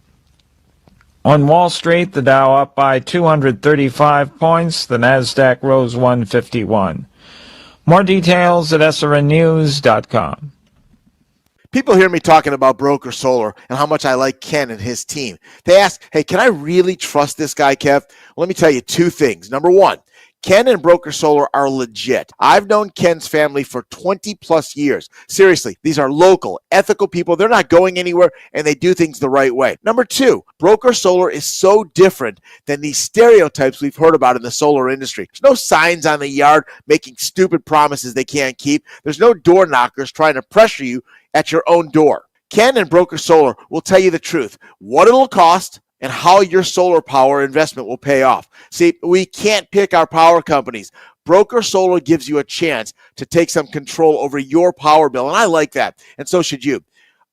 On Wall Street, the Dow up by 235 points, the Nasdaq rose 151. More details at srnnews.com. People hear me talking about Broker Solar and how much I like Ken and his team. They ask, hey, can I really trust this guy, Kev? Well, let me tell you two things. Number one, Ken and Broker Solar are legit. I've known Ken's family for 20 plus years. Seriously, these are local, ethical people. They're not going anywhere and they do things the right way. Number two, Broker Solar is so different than these stereotypes we've heard about in the solar industry. There's no signs on the yard making stupid promises they can't keep. There's no door knockers trying to pressure you at your own door. Ken and Broker Solar will tell you the truth, what it'll cost, and how your solar power investment will pay off. See, we can't pick our power companies. Broker Solar gives you a chance to take some control over your power bill, and I like that, and so should you.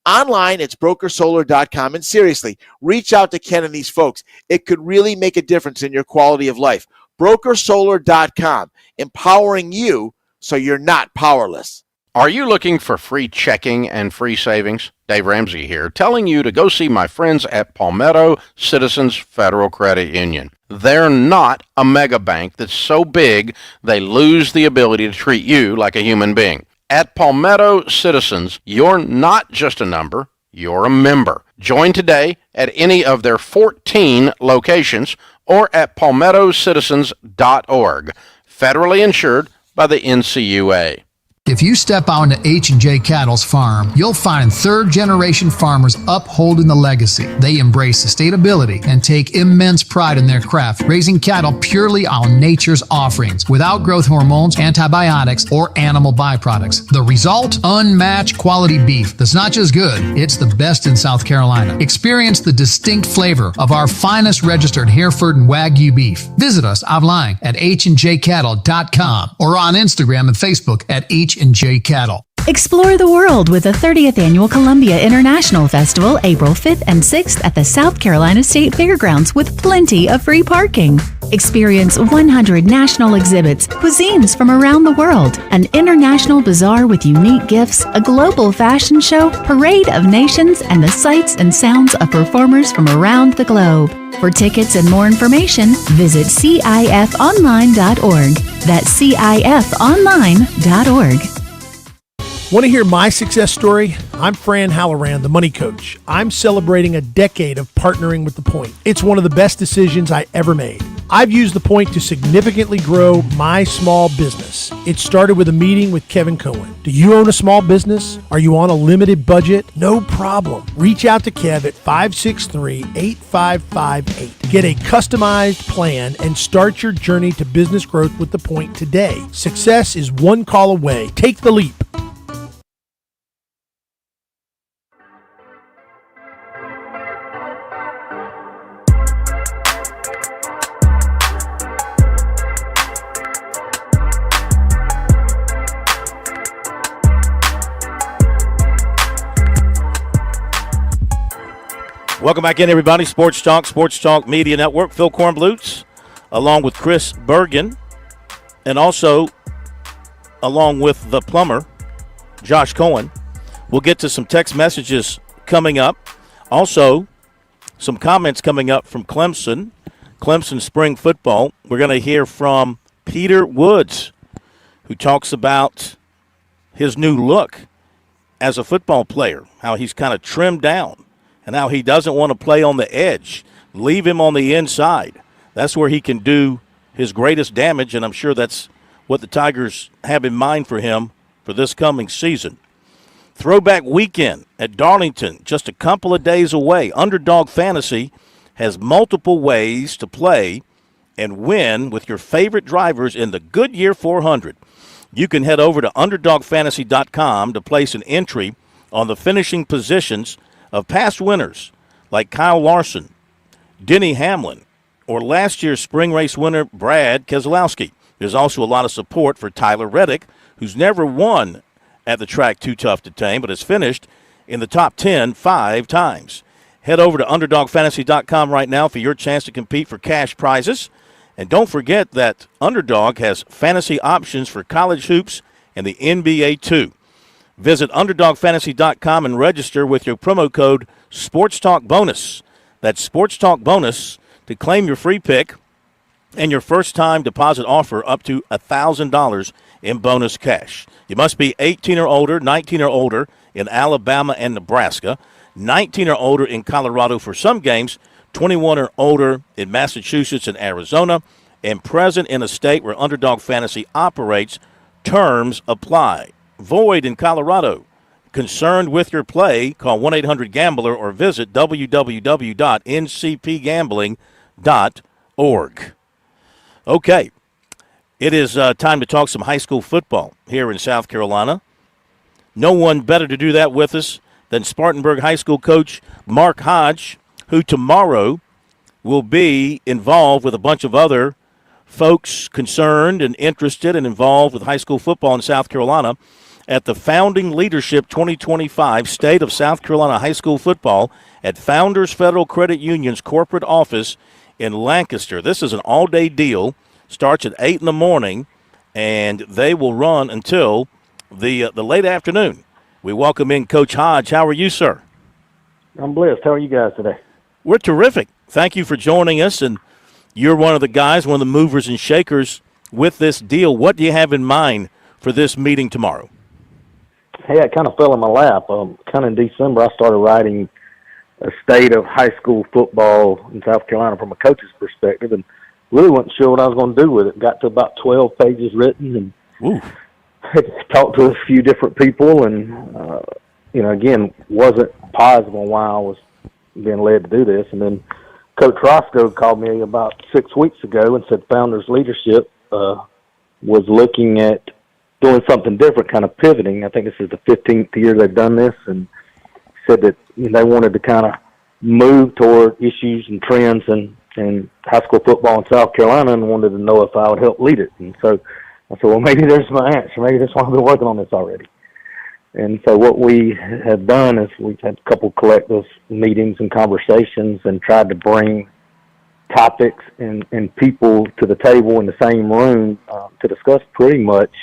Online, it's brokersolar.com, and seriously, reach out to Ken and these folks. It could really make a difference in your quality of life. Brokersolar.com, empowering you so you're not powerless. Are you looking for free checking and free savings? Dave Ramsey here, telling you to go see my friends at Palmetto Citizens Federal Credit Union. They're not a mega bank that's so big they lose the ability to treat you like a human being. At Palmetto Citizens, you're not just a number, you're a member. Join today at any of their 14 locations or at palmettocitizens.org. Federally insured by the NCUA. If you step out into H&J Cattle's farm, you'll find third-generation farmers upholding the legacy. They embrace sustainability and take immense pride in their craft, raising cattle purely on nature's offerings, without growth hormones, antibiotics, or animal byproducts. The result? Unmatched quality beef that's not just good, it's the best in South Carolina. Experience the distinct flavor of our finest registered Hereford and Wagyu beef. Visit us online at hdjcattle.com or on Instagram and Facebook at H&J Cattle. Explore the world with the 30th Annual Columbia International Festival, April 5th and 6th at the South Carolina State Fairgrounds with plenty of free parking. Experience 100 national exhibits, cuisines from around the world, an international bazaar with unique gifts, a global fashion show, parade of nations, and the sights and sounds of performers from around the globe. For tickets and more information, visit cifonline.org. That's cifonline.org. Want to hear my success story? I'm Fran Halloran, the Money Coach. I'm celebrating a decade of partnering with The Point. It's one of the best decisions I ever made. I've used The Point to significantly grow my small business. It started with a meeting with Kevin Cohen. Do you own a small business? Are you on a limited budget? No problem. Reach out to Kev at 563-8558. Get a customized plan and start your journey to business growth with The Point today. Success is one call away. Take the leap. Welcome back in, everybody. Sports Talk Media Network. Phil Kornblutz, along with Chris Bergen, and also along with the plumber, Josh Cohen. We'll get to some text messages coming up. Also, some comments coming up from Clemson spring football. We're going to hear from Peter Woods, who talks about his new look as a football player, how he's kind of trimmed down, and how he doesn't want to play on the edge. Leave him on the inside. That's where he can do his greatest damage, and I'm sure that's what the Tigers have in mind for him for this coming season. Throwback weekend at Darlington, just a couple of days away. Underdog Fantasy has multiple ways to play and win with your favorite drivers in the Goodyear 400. You can head over to UnderdogFantasy.com to place an entry on the finishing positions of past winners like Kyle Larson, Denny Hamlin, or last year's spring race winner Brad Keselowski. There's also a lot of support for Tyler Reddick, who's never won at the track Too Tough to Tame, but has finished in the top 10 5 times. Head over to UnderdogFantasy.com right now for your chance to compete for cash prizes. And don't forget that Underdog has fantasy options for college hoops and the NBA too. Visit UnderdogFantasy.com and register with your promo code SportsTalkBonus. That's SportsTalkBonus to claim your free pick and your first-time deposit offer up to $1,000 in bonus cash. You must be 18 or older, 19 or older in Alabama and Nebraska, 19 or older in Colorado for some games, 21 or older in Massachusetts and Arizona, and present in a state where Underdog Fantasy operates. Terms apply. Void in Colorado. Concerned with your play? Call 1-800-GAMBLER or visit www.ncpgambling.org. Okay, it is time to talk some high school football here in South Carolina. No one better to do that with us than Spartanburg High School coach Mark Hodge, who tomorrow will be involved with a bunch of other folks concerned and interested and involved with high school football in South Carolina at the Founding Leadership 2025 State of South Carolina High School Football at Founders Federal Credit Union's corporate office in Lancaster. This is an all-day deal. Starts at 8 in the morning, and they will run until the late afternoon. We welcome in Coach Hodge. How are you, sir? I'm blessed. How are you guys today? We're terrific. Thank you for joining us, and you're one of the guys, one of the movers and shakers with this deal. What do you have in mind for this meeting tomorrow? Hey, it kind of fell in my lap. Kind of in December, I started writing a state of high school football in South Carolina from a coach's perspective, and really wasn't sure what I was going to do with it. Got to about 12 pages written, and had to talk to a few different people, and again, wasn't positive on why I was being led to do this. And then Coach Roscoe called me about 6 weeks ago and said Founders Leadership was looking at doing something different, kind of pivoting. I think this is the 15th year they've done this, and said that they wanted to kind of move toward issues and trends and high school football in South Carolina, and wanted to know if I would help lead it. And so I said, well, maybe there's my answer. Maybe that's why I've been working on this already. And so what we have done is we've had a couple collective meetings and conversations and tried to bring topics and people to the table in the same room to discuss pretty much,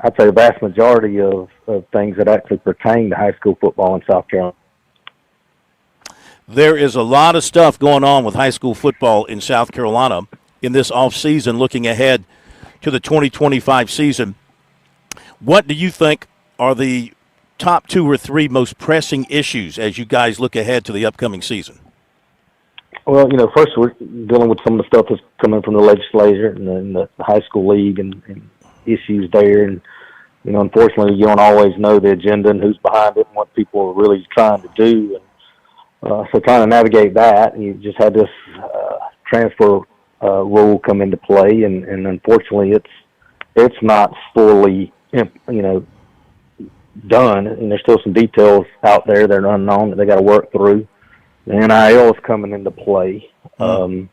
I'd say, the vast majority of things that actually pertain to high school football in South Carolina. There is a lot of stuff going on with high school football in South Carolina in this offseason, looking ahead to the 2025 season. What do you think are the top 2 or 3 most pressing issues as you guys look ahead to the upcoming season? Well, first we're dealing with some of the stuff that's coming from the legislature and then the high school league and issues there. And, unfortunately, you don't always know the agenda and who's behind it and what people are really trying to do. And so trying to navigate that, you just had this transfer rule come into play, and unfortunately it's not fully, done, and there's still some details out there that are unknown that they got to work through. The NIL is coming into play. Then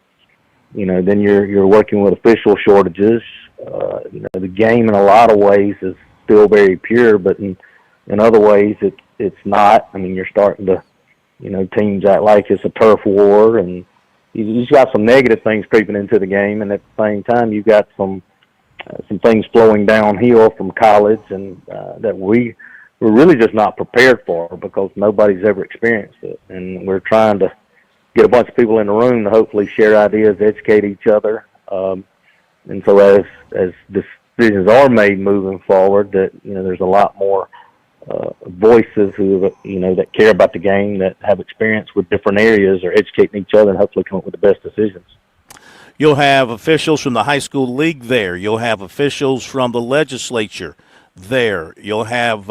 you're working with official shortages. The game in a lot of ways is still very pure, but in other ways it's not. I mean, you're starting to teams act like it's a turf war, and you've got some negative things creeping into the game, and at the same time, you've got some things flowing downhill from college, and that we're really just not prepared for because nobody's ever experienced it, and we're trying to get a bunch of people in the room to hopefully share ideas, educate each other, and so as decisions are made moving forward, that there's a lot more voices who that care about the game, that have experience with different areas, are educating each other and hopefully come up with the best decisions. You'll have officials from the high school league there. You'll have officials from the legislature there. You'll have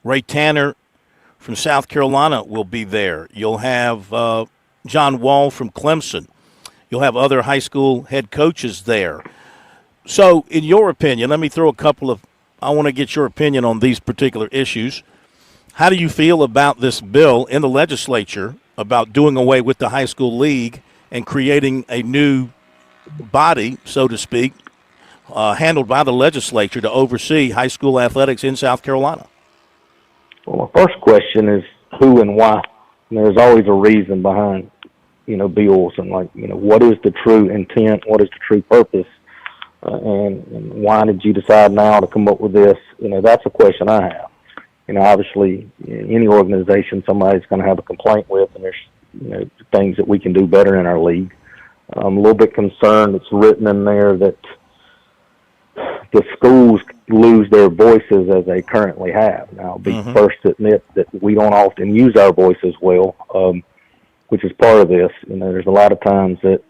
Ray Tanner from South Carolina will be there. You'll have John Wall from Clemson. You'll have other high school head coaches there. So, in your opinion, let me throw I want to get your opinion on these particular issues. How do you feel about this bill in the legislature about doing away with the high school league and creating a new body, so to speak, handled by the legislature to oversee high school athletics in South Carolina? Well, my first question is who and why. There's always a reason behind, bills, and what is the true intent? What is the true purpose? And why did you decide now to come up with this? That's a question I have. Obviously, in any organization, somebody's going to have a complaint with, and there's, things that we can do better in our league. I'm a little bit concerned it's written in there that the schools lose their voices as they currently have. Now, I'll be first to admit that we don't often use our voices well, which is part of this. There's a lot of times that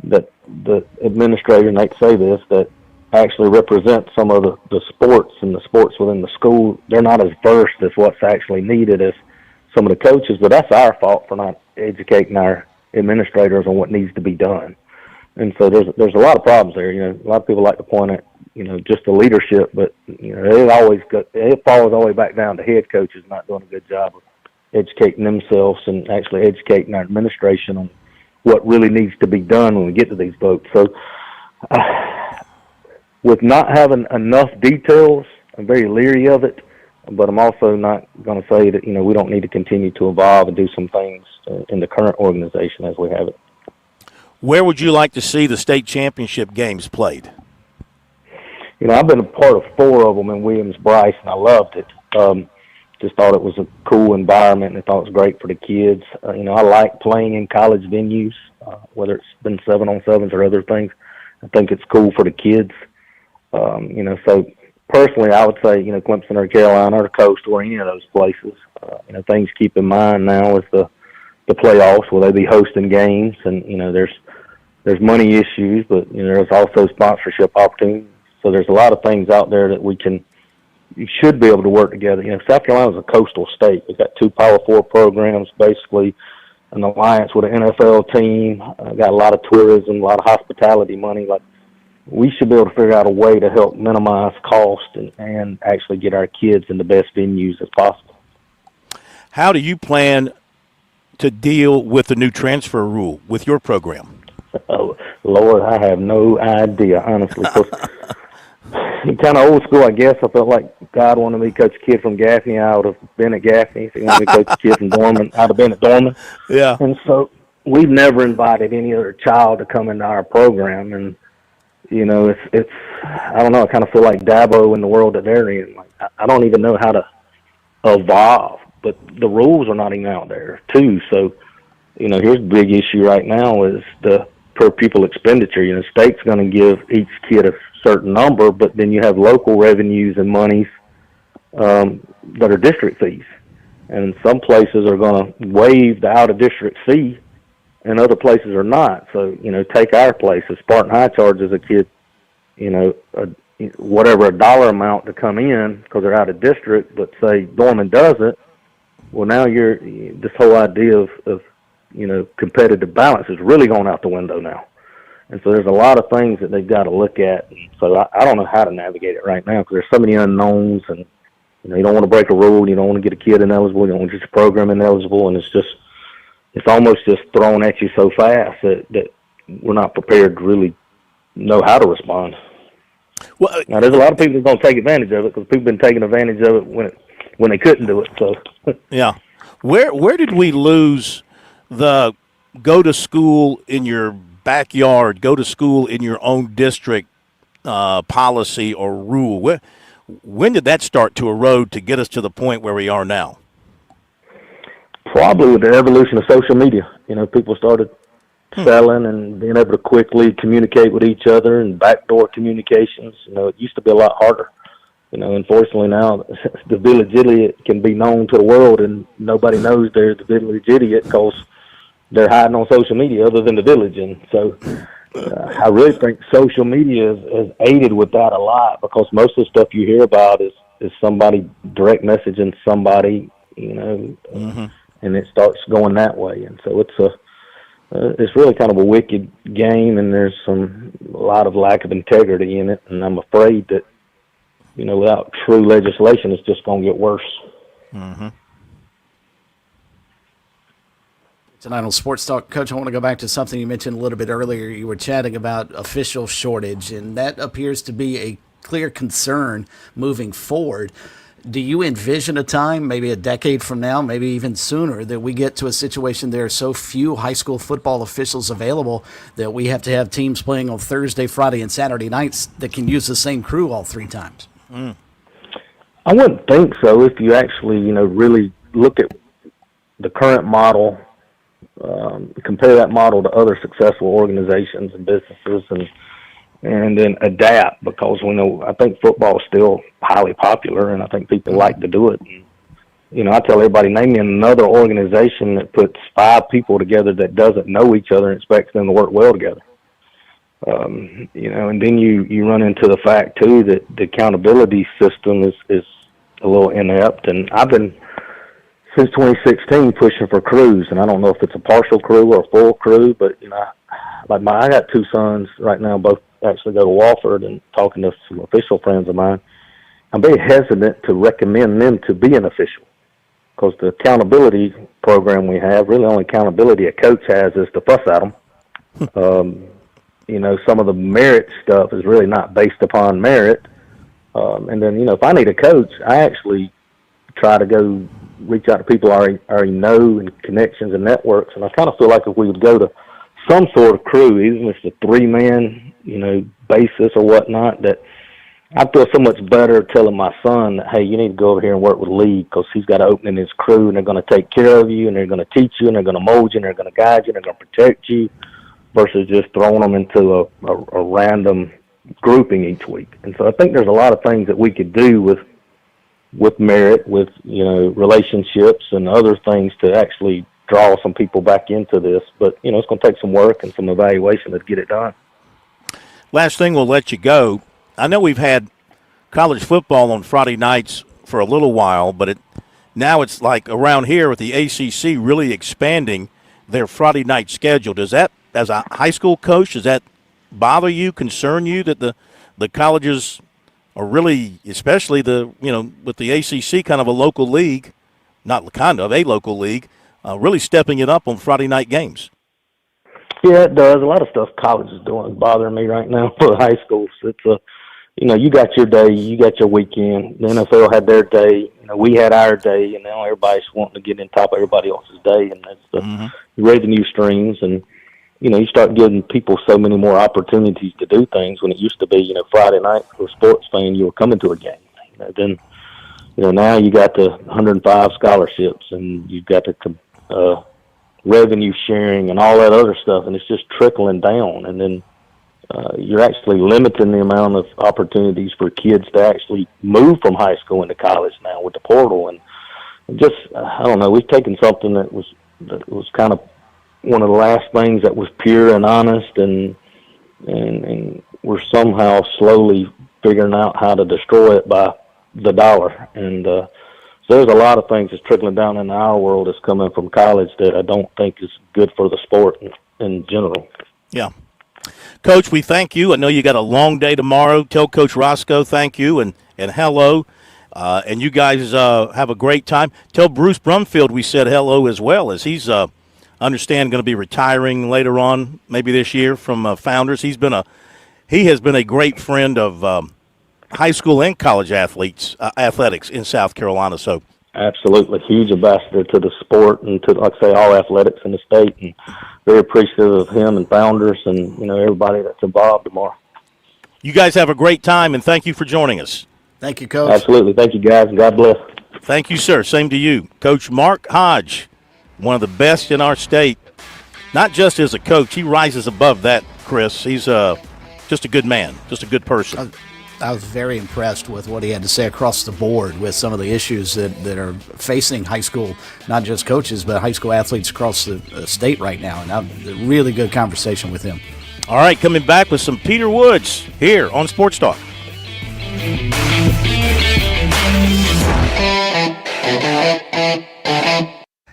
the administrator, and they say this, that actually represent some of the sports and the sports within the school, they're not as versed as what's actually needed as some of the coaches, but that's our fault for not educating our administrators on what needs to be done. And so there's a lot of problems there. A lot of people like to point at, just the leadership, but, it falls all the way back down to head coaches not doing a good job of educating themselves and actually educating our administration on what really needs to be done when we get to these votes. So with not having enough details, I'm very leery of it, but I'm also not going to say that, we don't need to continue to evolve and do some things in the current organization as we have it. Where would you like to see the state championship games played? I've been a part of 4 of them in Williams-Brice, and I loved it. Just thought it was a cool environment, and I thought it was great for the kids. I like playing in college venues, whether it's been 7-on-7s or other things. I think it's cool for the kids. So personally, I would say, Clemson or Carolina or Coastal or any of those places. Things keep in mind now with the playoffs. Will they be hosting games? And, there's money issues, but, there's also sponsorship opportunities. So there's a lot of things out there that you should be able to work together. South Carolina's a coastal state. We've got 2 Power 4 programs, basically an alliance with an NFL team, got a lot of tourism, a lot of hospitality money. We should be able to figure out a way to help minimize cost and actually get our kids in the best venues as possible. How do you plan to deal with the new transfer rule with your program? Oh, Lord, I have no idea, honestly. Kind of old school, I guess. I felt like God wanted me to coach a kid from Gaffney. I would have been at Gaffney. If he wanted me to coach a kid from Dorman, I'd have been at Dorman. Yeah. And so we've never invited any other child to come into our program. And, it's I don't know, I kind of feel like Dabo in the world that they're in. I don't even know how to evolve, but the rules are not even out there, too. So, here's the big issue right now is the per pupil expenditure. The state's going to give each kid a certain number, but then you have local revenues and monies that are district fees. And some places are going to waive the out-of-district fee, and other places are not. So, take our place. If Spartan High charges a kid, whatever, a dollar amount to come in because they're out of district, but say Dorman doesn't, well, now this whole idea of competitive balance is really going out the window now. And so there's a lot of things that they've got to look at. And so I don't know how to navigate it right now because there's so many unknowns, and you don't want to break a rule. You don't want to get a kid ineligible. You don't want to get your program ineligible, and it's almost just thrown at you so fast that we're not prepared to really know how to respond. Well, now there's a lot of people that don't take advantage of it because people have been taking advantage of it when they couldn't do it. So yeah. Where did we lose the go to school in your backyard, go to school in your own district policy or rule? When did that start to erode to get us to the point where we are now? Probably with the evolution of social media. People started selling and being able to quickly communicate with each other and backdoor communications. It used to be a lot harder. Unfortunately now the village idiot can be known to the world and nobody knows they're the village idiot because they're hiding on social media other than the village. And so I really think social media has aided with that a lot, because most of the stuff you hear about is somebody direct messaging somebody, and it starts going that way. And so it's really kind of a wicked game, and there's a lot of lack of integrity in it. And I'm afraid that, without true legislation, it's just going to get worse. Mm-hmm. Tonight on Sports Talk, Coach, I want to go back to something you mentioned a little bit earlier. You were chatting about official shortage, and that appears to be a clear concern moving forward. Do you envision a time, maybe a decade from now, maybe even sooner, that we get to a situation there are so few high school football officials available that we have to have teams playing on Thursday, Friday, and Saturday nights that can use the same crew all three times? I wouldn't think so if you actually, really look at the current model, compare that model to other successful organizations and businesses, and then adapt, because I think football is still highly popular, and I think people like to do it. And, I tell everybody, name me another organization that puts 5 people together that doesn't know each other and expects them to work well together. And then you run into the fact too that the accountability system is a little inept, and I've been since 2016 pushing for crews, and I don't know if it's a partial crew or a full crew, but I got 2 sons right now, both actually go to Wofford, and talking to some official friends of mine, I'm very hesitant to recommend them to be an official, because the accountability program we have, really only accountability a coach has is to fuss at them. Some of the merit stuff is really not based upon merit. And then, if I need a coach, I actually try to go reach out to people I already know, and connections and networks. And I kind of feel like if we would go to some sort of crew, even if it's a 3-man, basis or whatnot, that I feel so much better telling my son that, hey, you need to go over here and work with the league, because he's got an opening in his crew, and they're going to take care of you, and they're going to teach you, and they're going to mold you, and they're going to guide you, and they're going to protect you, versus just throwing them into a random grouping each week. And so I think there's a lot of things that we could do with merit, with relationships and other things to actually draw some people back into this. But it's going to take some work and some evaluation to get it done. Last thing, we'll let you go. I know we've had college football on Friday nights for a little while, but now it's like around here with the ACC really expanding their Friday night schedule. Does that, as a high school coach, does that bother you, concern you, that the colleges are really, especially with the ACC, kind of a local league, not kind of a local league, really stepping it up on Friday night games? Yeah, it does. A lot of stuff college is doing is bothering me right now for the high schools. It's you got your day, you got your weekend. The NFL had their day. We had our day, and now everybody's wanting to get in top of everybody else's day, and that's the revenue streams. And you start giving people so many more opportunities to do things, when it used to be, Friday night for a sports fan, you were coming to a game. Then, now you got the 105 scholarships, and you've got the revenue sharing and all that other stuff, and it's just trickling down. And then you're actually limiting the amount of opportunities for kids to actually move from high school into college now with the portal. And just, I don't know, we've taken something that was kind of one of the last things that was pure and honest, and we're somehow slowly figuring out how to destroy it by the dollar. And so there's a lot of things that's trickling down in our world that's coming from college that I don't think is good for the sport in general. Yeah. Coach, we thank you. I know you got a long day tomorrow. Tell Coach Roscoe thank you and hello. And you guys have a great time. Tell Bruce Brumfield we said hello as well, as he's understand going to be retiring later on, maybe this year, from Founders. He has been a great friend of high school and college athletics in South Carolina. So Absolutely. Huge ambassador to the sport and to, like I say, all athletics in the state, and very appreciative of him and founders and, everybody that's involved tomorrow. You guys have a great time, and thank you for joining us. Thank you, Coach. Absolutely. Thank you, guys, and God bless. Thank you, sir. Same to you. Coach Mark Hodge, one of the best in our state. Not just as a coach. He rises above that, Chris. He's just a good man, just a good person. I was very impressed with what he had to say across the board with some of the issues that are facing high school, not just coaches, but high school athletes across the state right now. And a really good conversation with him. All right, coming back with some Peter Woods here on Sports Talk.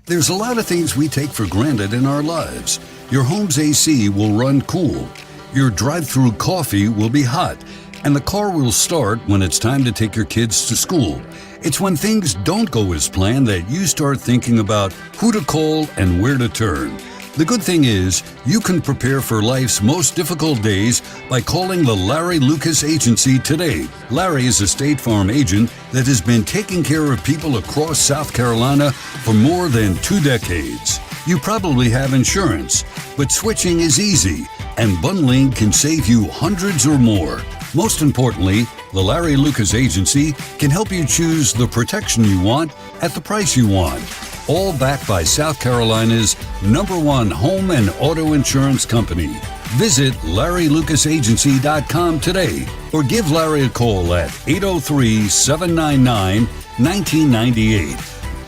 There's a lot of things we take for granted in our lives. Your home's AC will run cool. Your drive-through coffee will be hot. And the car will start when it's time to take your kids to school. It's when things don't go as planned that you start thinking about who to call and where to turn. The good thing is, you can prepare for life's most difficult days by calling the Larry Lucas Agency today. Larry is a State Farm agent that has been taking care of people across South Carolina for more than 2 decades. You probably have insurance, but switching is easy, and bundling can save you hundreds or more. Most importantly, the Larry Lucas Agency can help you choose the protection you want at the price you want. All backed by South Carolina's #1 home and auto insurance company. Visit LarryLucasAgency.com today or give Larry a call at 803-799-1998.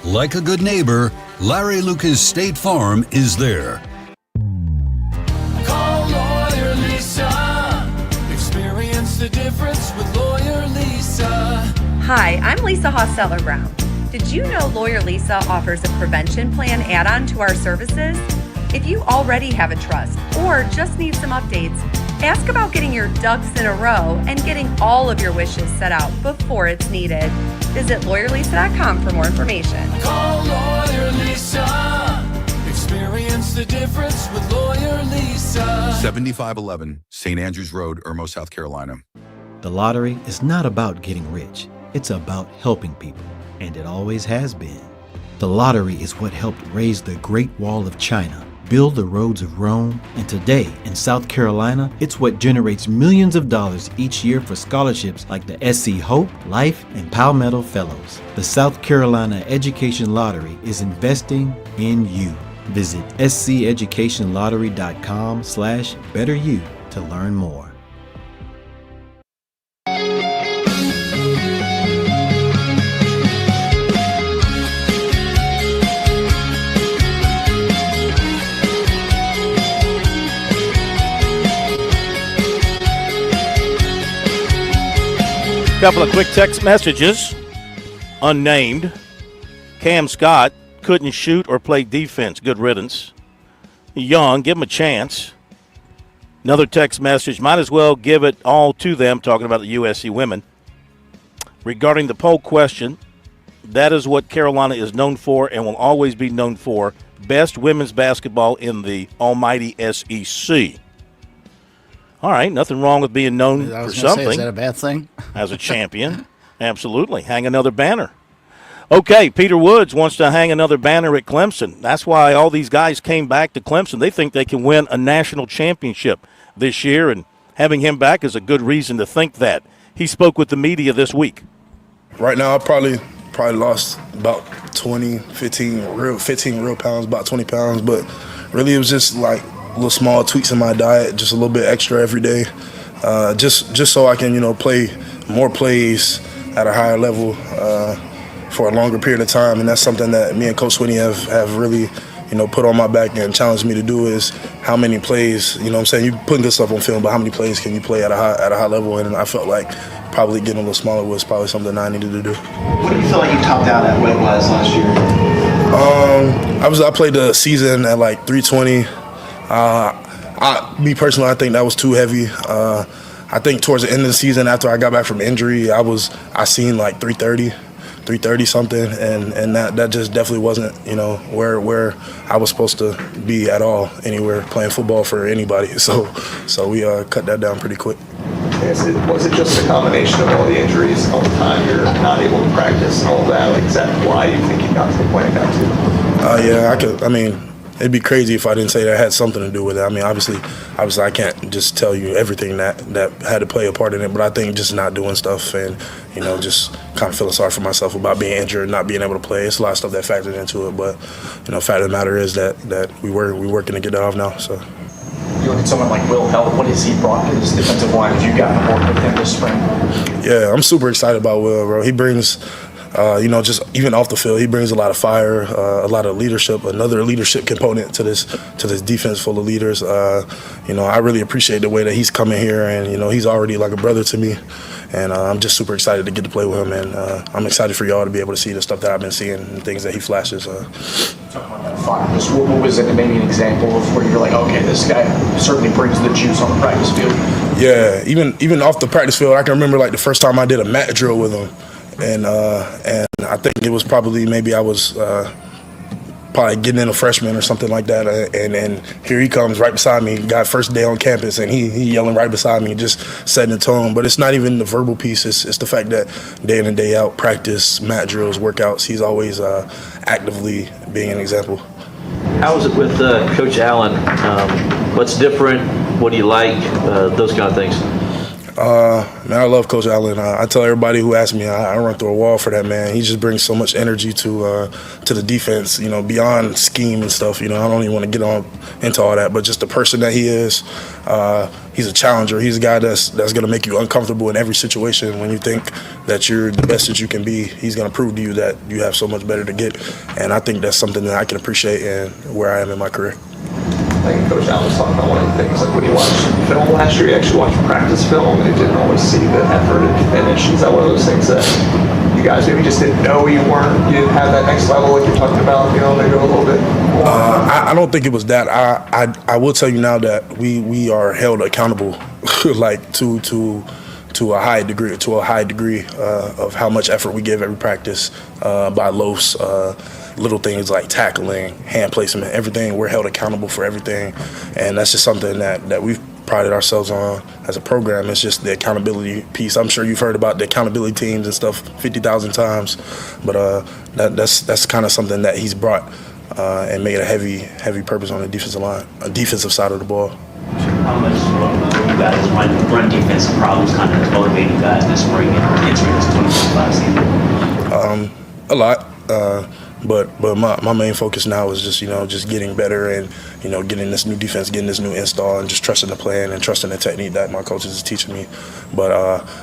Like a good neighbor, Larry Lucas State Farm is there. Call Lawyer Lisa. Experience the difference with Lawyer Lisa. Hi, I'm Lisa Hosseller Brown. Did you know Lawyer Lisa offers a prevention plan add-on to our services? If you already have a trust or just need some updates, ask about getting your ducks in a row and getting all of your wishes set out before it's needed. Visit lawyerlisa.com for more information. Call Lawyer Lisa. Experience the difference with Lawyer Lisa. 7511 St. Andrews Road, Irmo, South Carolina. The lottery is not about getting rich. It's about helping people, and it always has been. The lottery is what helped raise the Great Wall of China, build the roads of Rome, and today in South Carolina, it's what generates millions of dollars each year for scholarships like the SC Hope, Life, and Palmetto Fellows. The South Carolina Education Lottery is investing in you. Visit sceducationlottery.com/betteryou to learn more. Couple of quick text messages. Unnamed. Cam Scott couldn't shoot or play defense. Good riddance. Young, give him a chance. Another text message. Might as well give it all to them, talking about the USC women. Regarding the poll question, that is what Carolina is known for and will always be known for. Best women's basketball in the almighty SEC. All right, nothing wrong with being known for something. Is that a bad thing? As a champion. Absolutely. Hang another banner. Okay, Peter Woods wants to hang another banner at Clemson. That's why all these guys came back to Clemson. They think they can win a national championship this year, and having him back is a good reason to think that. He spoke with the media this week. Right now, I probably lost about 15 real pounds, about 20 pounds, but really it was just like little small tweaks in my diet, just a little bit extra every day, just so I can, play more plays at a higher level for a longer period of time. And that's something that me and Coach Swinney have really, put on my back and challenged me to do is how many plays, you putting good stuff on film, but how many plays can you play at a high level? And I felt like probably getting a little smaller was probably something I needed to do. What do you feel like you topped out at weight-wise last year? I played the season at like 320. Me personally, I think that was too heavy. I think towards the end of the season, after I got back from injury, I seen like 330 something, and that just definitely wasn't, where I was supposed to be at all, anywhere playing football for anybody. So we cut that down pretty quick. Was it just a combination of all the injuries, all the time you're not able to practice and all that? Like, is that why you think you got to the point it got to? Yeah, it'd be crazy if I didn't say that had something to do with it. I mean, obviously, I can't just tell you everything that had to play a part in it. But I think just not doing stuff and just kind of feeling sorry for myself about being injured and not being able to play. It's a lot of stuff that factored into it. But fact of the matter is that we working to get that off now. So. You look at someone like Will Held. What has he brought to this defensive line? Have you gotten to work with him this spring? Yeah, I'm super excited about Will, bro. He brings. Just even off the field, he brings a lot of fire, a lot of leadership, another leadership component to this defense full of leaders. I really appreciate the way that he's coming here, and he's already like a brother to me, and I'm just super excited to get to play with him, and I'm excited for y'all to be able to see the stuff that I've been seeing and things that he flashes. Talk about that fire. What was it? Maybe an example of where you're like, okay, this guy certainly brings the juice on the practice field. Yeah, even off the practice field, I can remember like the first time I did a mat drill with him. And I think it was probably maybe I was probably getting in a freshman or something like that. And here he comes right beside me, got first day on campus, and he yelling right beside me, just setting the tone. But it's not even the verbal piece. It's the fact that day in and day out, practice, mat drills, workouts, he's always actively being an example. How is it with Coach Allen? What's different? What do you like? Those kind of things. Man, I love Coach Allen. I tell everybody who asks me, I run through a wall for that man. He just brings so much energy to the defense, beyond scheme and stuff. I don't even want to get on into all that, but just the person that he is, he's a challenger. He's a guy that's going to make you uncomfortable in every situation. When you think that you're the best that you can be, he's going to prove to you that you have so much better to get. And I think that's something that I can appreciate in where I am in my career. I think Coach Allen was talking about one of the things, like when he watched film last year, he actually watched practice film, and he didn't always see the effort and finish. Is that one of those things that you guys maybe just didn't know you didn't have that next level like you're talking about, maybe a little bit more? I don't think it was that. I will tell you now that we are held accountable, like to a high degree of how much effort we give every practice by Los. Little things like tackling, hand placement, everything. We're held accountable for everything, and that's just something that we've prided ourselves on as a program. It's just the accountability piece. I'm sure you've heard about the accountability teams and stuff 50,000 times, but that's kind of something that he's brought and made a heavy purpose on the defensive side of the ball. How much you guys run defensive problems kind of motivated you guys this spring and entering this 2025 season? A lot. But my main focus now is just getting better and getting this new defense, getting this new install, and just trusting the plan and trusting the technique that my coaches is teaching me. But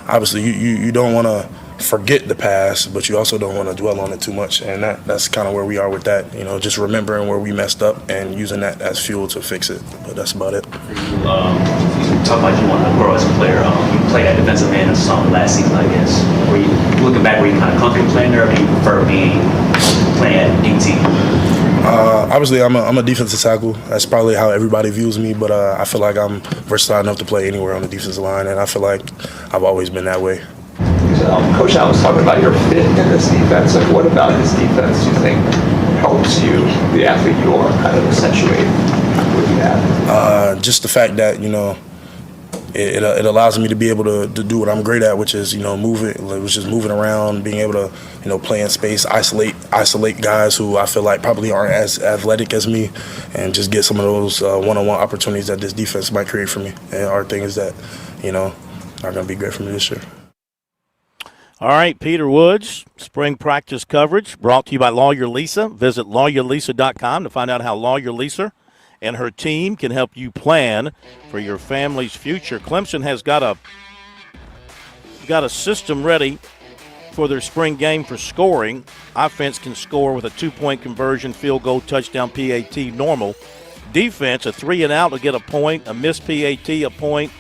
obviously you don't want to forget the past, but you also don't want to dwell on it too much, and that's kind of where we are with that. Just remembering where we messed up and using that as fuel to fix it. But that's about it. You talk about you want to grow as a player. You played at defensive end or something last season, I guess. Were you looking back? Were you kind of comfortable playing there, or do you prefer playing at DT? Obviously, I'm a defensive tackle. That's probably how everybody views me, but I feel like I'm versatile enough to play anywhere on the defensive line, and I feel like I've always been that way. Coach Allen was talking about your fit in this defense. Like, what about his defense do you think helps you, the athlete you are, kind of accentuate what you have? Just the fact that it allows me to be able to do what I'm great at, which is moving around, being able to play in space, isolate guys who I feel like probably aren't as athletic as me, and just get some of those one-on-one opportunities that this defense might create for me, and are things that are going to be great for me this year. All right, Peter Woods, spring practice coverage brought to you by Lawyer Lisa. Visit lawyerlisa.com to find out how Lawyer Lisa and her team can help you plan for your family's future. Clemson has got a system ready for their spring game for scoring. Offense can score with a 2-point conversion, field goal, touchdown, PAT, normal. Defense, a 3-and-out will get a point, a missed PAT, a point.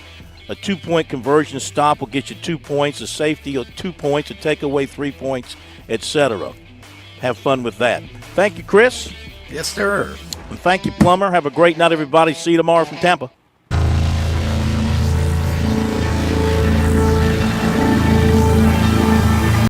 A 2-point conversion stop will get you 2 points, a safety, 2 points, a takeaway, 3 points, etc. Have fun with that. Thank you, Chris. Yes, sir. And thank you, Plummer. Have a great night, everybody. See you tomorrow from Tampa.